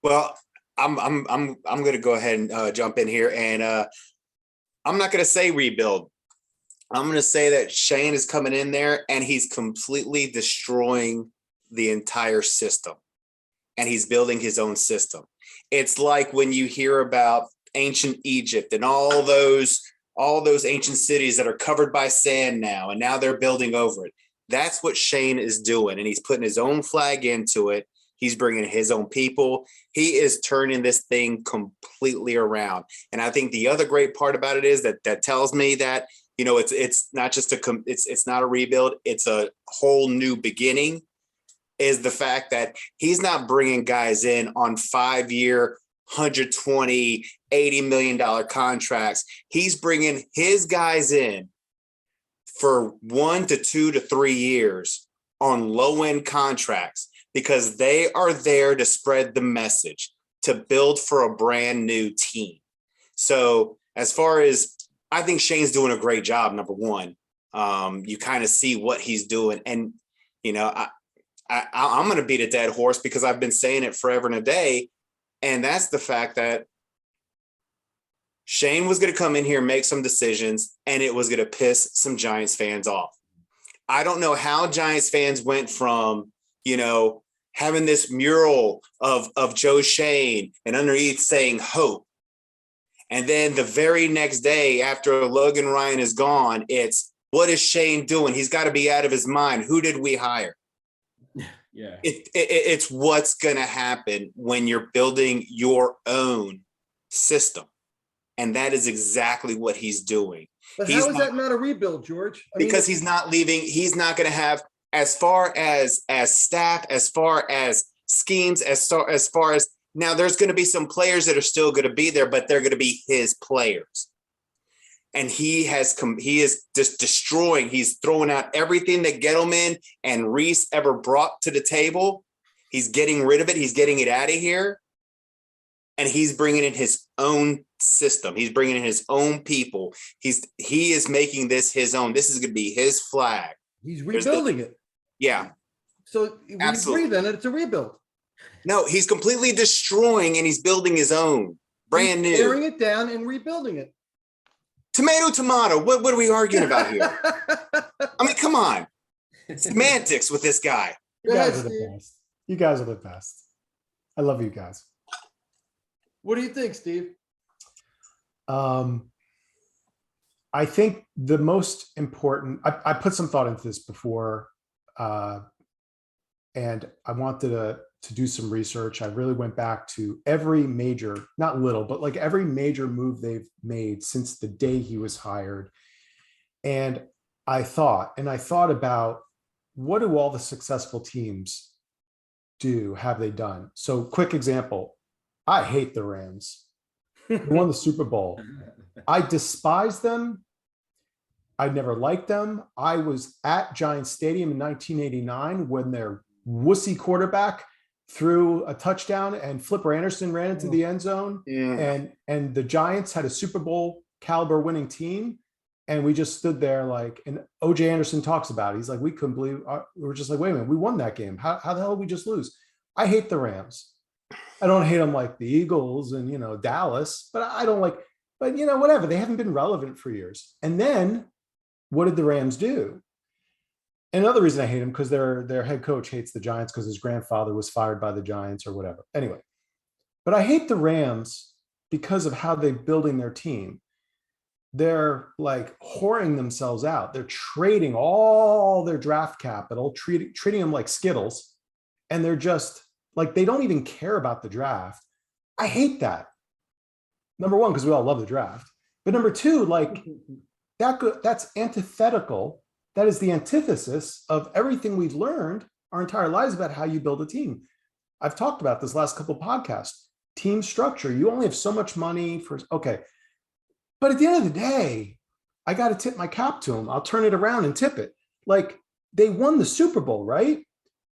Well, I'm going to go ahead and jump in here, and I'm not going to say rebuild. I'm going to say that Shane is coming in there and he's completely destroying the entire system, and he's building his own system. It's like when you hear about ancient Egypt and all those ancient cities that are covered by sand now, and now they're building over it. That's what Shane is doing, and he's putting his own flag into it. He's bringing his own people. He is turning this thing completely around. And I think the other great part about it is that tells me that, it's not just it's not a rebuild. It's a whole new beginning, is the fact that he's not bringing guys in on 5-year, $120, $80 million contracts. He's bringing his guys in for 1 to 2 to 3 years on low-end contracts, because they are there to spread the message, to build for a brand new team. So as far as, I think Shane's doing a great job, number one. You kind of see what he's doing. And, you know, I'm going to beat a dead horse because I've been saying it forever and a day. And that's the fact that Shane was going to come in here, make some decisions, and it was going to piss some Giants fans off. I don't know how Giants fans went from, you know, having this mural of Joe Shane and underneath saying hope. And then the very next day after Logan Ryan is gone, it's, what is Shane doing? He's got to be out of his mind. Who did we hire? Yeah. It's what's going to happen when you're building your own system. And that is exactly what he's doing. But how is that not a rebuild, George? Because he's not leaving. He's not going to have, as far as staff, as far as schemes, as far as now, there's going to be some players that are still going to be there, but they're going to be his players. And he is just destroying. He's throwing out everything that Gettleman and Reese ever brought to the table. He's getting rid of it. He's getting it out of here. And he's bringing in his own system. He's bringing in his own people. He is making this his own. This is going to be his flag. He's rebuilding it. Yeah. So we agree then that it's a rebuild. No, he's completely destroying and he's building his own. Brand new. Tearing it down and rebuilding it. Tomato. What are we arguing about here? I mean, come on. Semantics with this guy. You guys are the best. You guys are the best. I love you guys. What do you think, Steve? I think the most important, I put some thought into this before, and I wanted to do some research. I really went back to every major, not little, but like every major move they've made since the day he was hired. And I thought about, what do all the successful teams do, have they done? So quick example, I hate the Rams. They won the Super Bowl. I despise them. I never liked them. I was at Giants Stadium in 1989 when their wussy quarterback threw a touchdown and Flipper Anderson ran into the end zone. Yeah. And the Giants had a Super Bowl caliber winning team. And we just stood there like, and OJ Anderson talks about it. He's like, we couldn't believe, we were just like, wait a minute, we won that game. How the hell did we just lose? I hate the Rams. I don't hate them like the Eagles and, you know, Dallas, but I don't like, but you know, whatever. They haven't been relevant for years. And then what did the Rams do? And another reason I hate them, because their head coach hates the Giants because his grandfather was fired by the Giants or whatever. Anyway, but I hate the Rams because of how they're building their team. They're like whoring themselves out. They're trading all their draft capital, treating them like Skittles. And they're just like, they don't even care about the draft. I hate that. Number one, because we all love the draft. But number two, like that's antithetical. That is the antithesis of everything we've learned our entire lives about how you build a team. I've talked about this last couple of podcasts. Team structure. You only have so much money for, okay. But at the end of the day, I got to tip my cap to them. I'll turn it around and tip it. Like, they won the Super Bowl, right?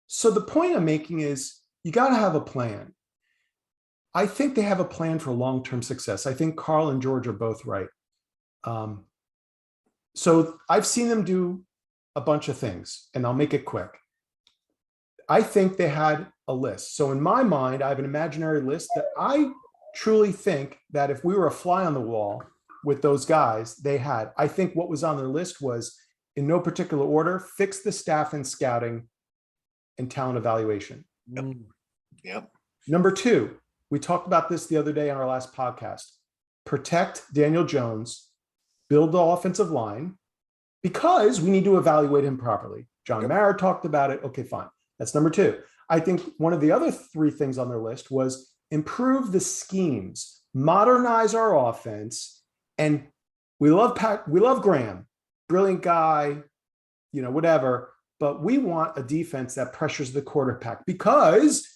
So the point I'm making is you got to have a plan. I think they have a plan for long-term success. I think Carl and George are both right. So I've seen them do a bunch of things, and I'll make it quick. I think they had a list. So in my mind, I have an imaginary list that I truly think that if we were a fly on the wall with those guys, they had. I think what was on their list was, in no particular order, fix the staff and scouting and talent evaluation. Yep. Number two, we talked about this the other day on our last podcast. Protect Daniel Jones, build the offensive line, because we need to evaluate him properly. John Mara talked about it. Okay, fine. That's number two. I think one of the other three things on their list was improve the schemes, modernize our offense. And we love Graham, brilliant guy, you know, whatever. But we want a defense that pressures the quarterback, because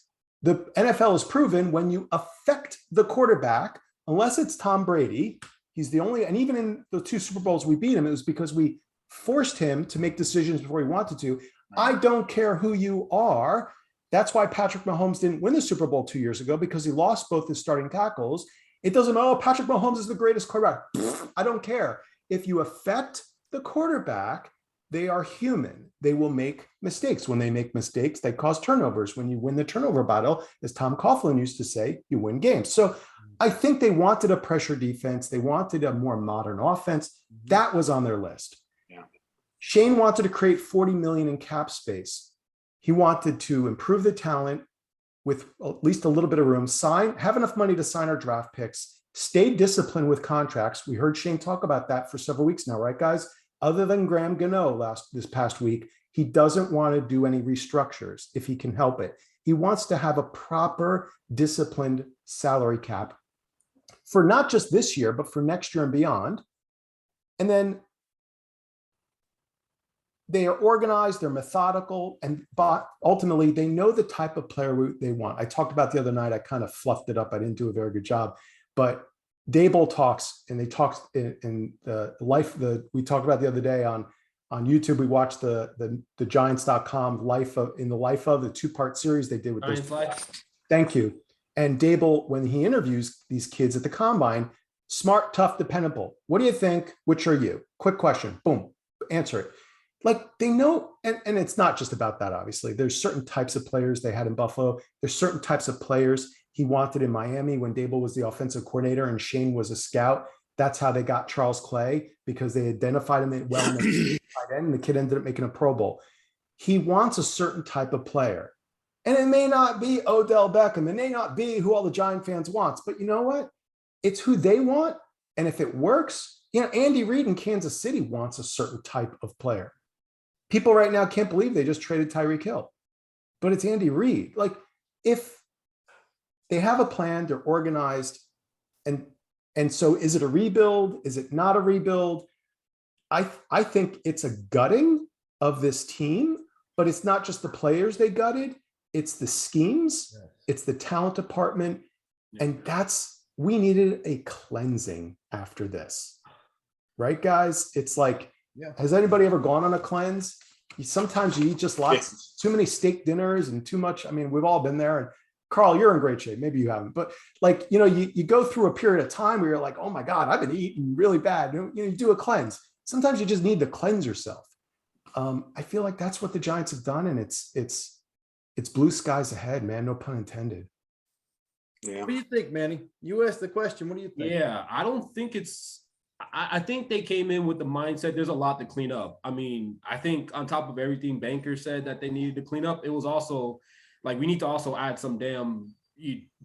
the NFL has proven when you affect the quarterback, unless it's Tom Brady, he's the only, and even in the 2 Super Bowls we beat him, it was because we forced him to make decisions before he wanted to. I don't care who you are. That's why Patrick Mahomes didn't win the Super Bowl 2 years ago, because he lost both his starting tackles. It doesn't matter. Oh, Patrick Mahomes is the greatest quarterback. I don't care. If you affect the quarterback, they are human. They will make mistakes. When they make mistakes, they cause turnovers. When you win the turnover battle, as Tom Coughlin used to say, you win games. So I think they wanted a pressure defense. They wanted a more modern offense. That was on their list. Yeah. Shane wanted to create 40 million in cap space. He wanted to improve the talent with at least a little bit of room, have enough money to sign our draft picks, stay disciplined with contracts. We heard Shane talk about that for several weeks now, right, guys? Other than Graham Gano this past week, he doesn't want to do any restructures if he can help it. He wants to have a proper, disciplined salary cap for not just this year, but for next year and beyond. And then they are organized, they're methodical, but ultimately they know the type of player they want. I talked about the other night, I kind of fluffed it up. I didn't do a very good job, but Dable talks, and they talked in the life, we talked about the other day on YouTube. We watched the Giants.com in the life of the 2-part series they did with those. Thank you. And Dable, when he interviews these kids at the combine, smart, tough, dependable. What do you think? Which are you? Quick question. Boom. Answer it. Like they know, and it's not just about that, obviously. There's certain types of players they had in Buffalo. There's certain types of players he wanted in Miami when Dable was the offensive coordinator and Shane was a scout. That's how they got Charles Clay, because they identified him well in the tight end, and the kid ended up making a Pro Bowl. He wants a certain type of player. And it may not be Odell Beckham. It may not be who all the Giant fans wants, but you know what? It's who they want. And if it works, Andy Reid in Kansas City wants a certain type of player. People right now can't believe they just traded Tyreek Hill, but it's Andy Reid. Like, if they have a plan, they're organized, and so is it a rebuild? Is it not a rebuild? I think it's a gutting of this team, but it's not just the players they gutted. It's the schemes. It's the talent department. And we needed a cleansing after this, right, guys? It's like, has anybody ever gone on a cleanse? Sometimes you eat just too many steak dinners and too much. I mean, we've all been there. And Carl, you're in great shape. Maybe you haven't, but like, you go through a period of time where you're like, oh my God, I've been eating really bad. You do a cleanse. Sometimes you just need to cleanse yourself. I feel like that's what the Giants have done. And it's blue skies ahead, man. No pun intended. Yeah. What do you think, Manny? You asked the question. What do you think? Yeah, I don't think I think they came in with the mindset there's a lot to clean up. I mean, I think on top of everything Banker said that they needed to clean up, it was also like, we need to also add some damn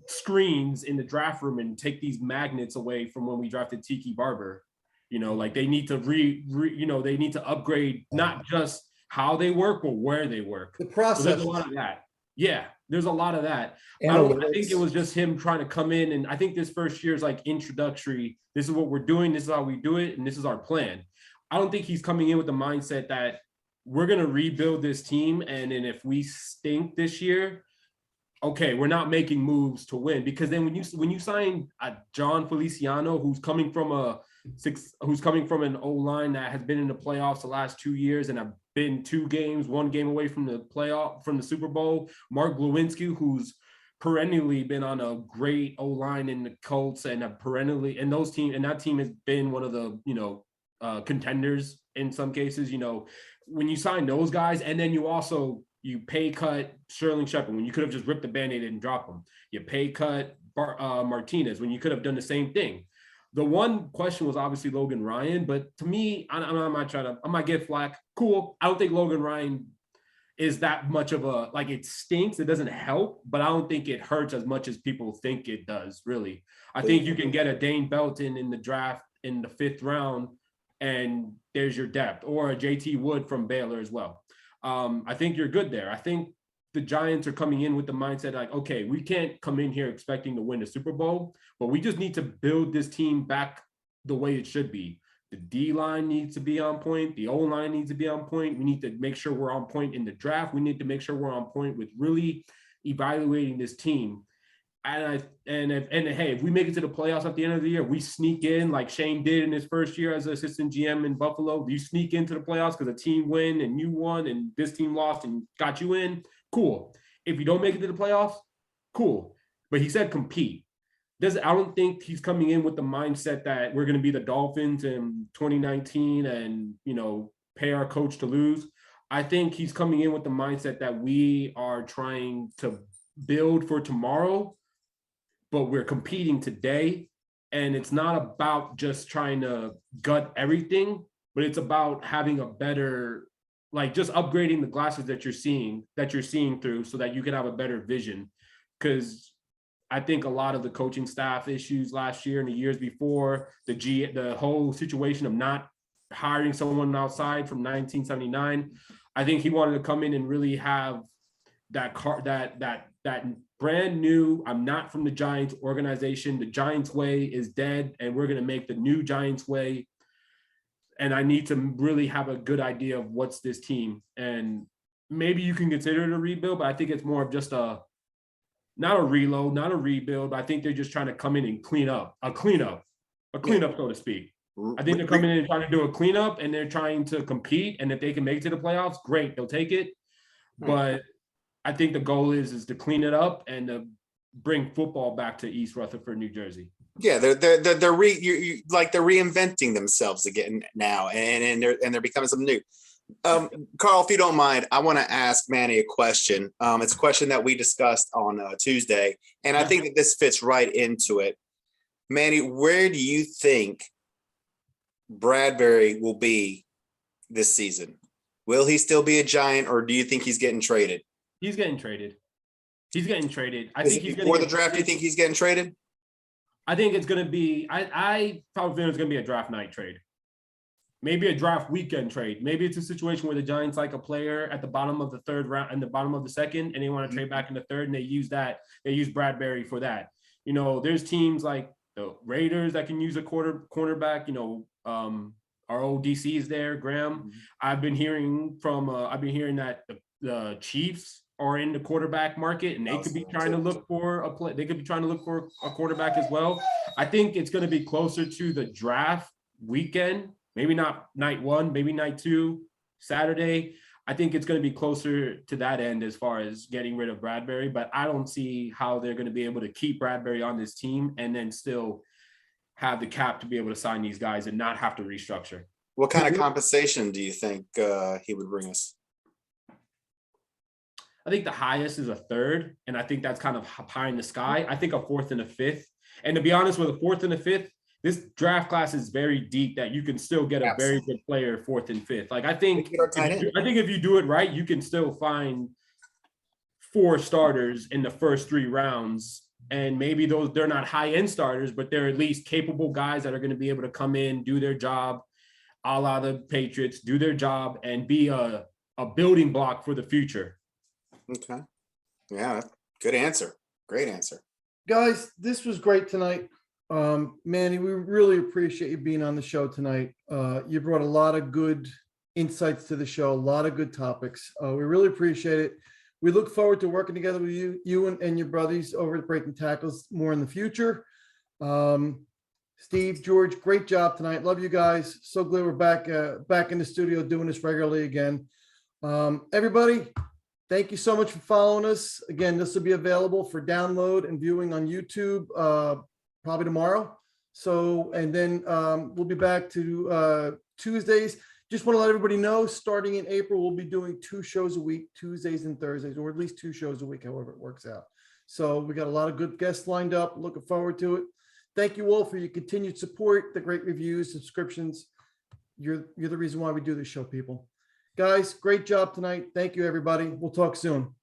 screens in the draft room and take these magnets away from when we drafted Tiki Barber. Like they need to they need to upgrade not just how they work, but where they work. The process. So there's a lot of that. Yeah, there's a lot of that. I think it was just him trying to come in, and I think this first year is like introductory. This is what we're doing. This is how we do it, and this is our plan. I don't think he's coming in with the mindset that we're going to rebuild this team, and then if we stink this year, okay, we're not making moves to win. Because then when you sign John Feliciano, who's coming from an O-line that has been in the playoffs the last 2 years and have been 1 game away from the Super Bowl. Mark Glowinski, who's perennially been on a great O-line in the Colts and that team has been one of the contenders in some cases. When you sign those guys, and then you pay cut Sterling Shepard when you could have just ripped the Band-Aid and dropped them. You pay cut Martinez when you could have done the same thing. The one question was obviously Logan Ryan, but to me, I might get flack. Cool. I don't think Logan Ryan is that much of it stinks. It doesn't help, but I don't think it hurts as much as people think it does, really. I think you can get a Dane Belton in the draft in the 5th round, and there's your depth, or a JT Wood from Baylor as well. I think you're good there. I think the Giants are coming in with the mindset like, okay, we can't come in here expecting to win the Super Bowl, but we just need to build this team back the way it should be. The D-line needs to be on point. The O-line needs to be on point. We need to make sure we're on point in the draft. We need to make sure we're on point with really evaluating this team. Hey, if we make it to the playoffs at the end of the year, we sneak in like Shane did in his first year as an assistant GM in Buffalo. You sneak into the playoffs because a team win and you won and this team lost and got you in. Cool. If you don't make it to the playoffs, cool. But he said compete. I don't think he's coming in with the mindset that we're going to be the Dolphins in 2019 and, pay our coach to lose. I think he's coming in with the mindset that we are trying to build for tomorrow, but we're competing today. And it's not about just trying to gut everything, but it's about having a better, like just upgrading the glasses that you're seeing through so that you can have a better vision. Because I think a lot of the coaching staff issues last year and the years before, the whole situation of not hiring someone outside from 1979, I think he wanted to come in and really have that brand new, I'm not from the Giants organization. The Giants way is dead, and we're going to make the new Giants way. And I need to really have a good idea of what's this team. And maybe you can consider it a rebuild, but I think it's more of just not a reload, not a rebuild, but I think they're just trying to come in and clean up, so to speak. I think they're coming in and trying to do a cleanup, and they're trying to compete. And if they can make it to the playoffs, great, they'll take it. But I think the goal is to clean it up and to bring football back to East Rutherford, New Jersey. Yeah, they're reinventing themselves again now, and they're becoming something new. Carl, if you don't mind, I want to ask Manny a question. It's a question that we discussed on Tuesday, and I think that this fits right into it. Manny, where do you think Bradbury will be this season? Will he still be a Giant, or do you think he's getting traded? He's getting traded. I Is think it before the draft, do you think he's getting traded? I think it's going to be, I probably think it's going to be a draft night trade. Maybe a draft weekend trade. Maybe it's a situation where the Giants like a player at the bottom of the third round and the bottom of the second, and they want to trade back in the third, and they use Bradbury for that. You know, there's teams like the Raiders that can use a cornerback. You know, our old DC is there, Graham. I've been hearing that the Chiefs are in the quarterback market, and they could be trying to look for a play. They could be trying to look for a quarterback as well. I think it's going to be closer to the draft weekend. Maybe not night one, maybe night two, Saturday. I think it's going to be closer to that end as far as getting rid of Bradbury, but I don't see how they're going to be able to keep Bradbury on this team and then still have the cap to be able to sign these guys and not have to restructure. What kind of compensation do you think he would bring us? I think the highest is a third, and I think that's kind of high in the sky. I think a fourth and a fifth. And to be honest, with a fourth and a fifth, this draft class is very deep that you can still get a very good player fourth and fifth. Like I think if you do it right, you can still find 4 starters in the first 3 rounds. And maybe they're not high-end starters, but they're at least capable guys that are going to be able to come in, do their job, a la the Patriots, do their job, and be a building block for the future. Okay. Yeah, good answer. Great answer. Guys, this was great tonight. Manny, we really appreciate you being on the show tonight. You brought a lot of good insights to the show, a lot of good topics. We really appreciate it. We look forward to working together with you and your brothers over at Breaking Tackles more in the future. Steve, George, great job tonight. Love you guys. So glad we're back in the studio doing this regularly again. Everybody, thank you so much for following us. Again, this will be available for download and viewing on YouTube probably tomorrow. So, and then we'll be back to Tuesdays. Just want to let everybody know, starting in April, we'll be doing 2 shows a week, Tuesdays and Thursdays, or at least 2 shows a week, however it works out. So we got a lot of good guests lined up. Looking forward to it. Thank you all for your continued support, the great reviews, subscriptions. You're the reason why we do this show, people. Guys, great job tonight. Thank you, everybody. We'll talk soon.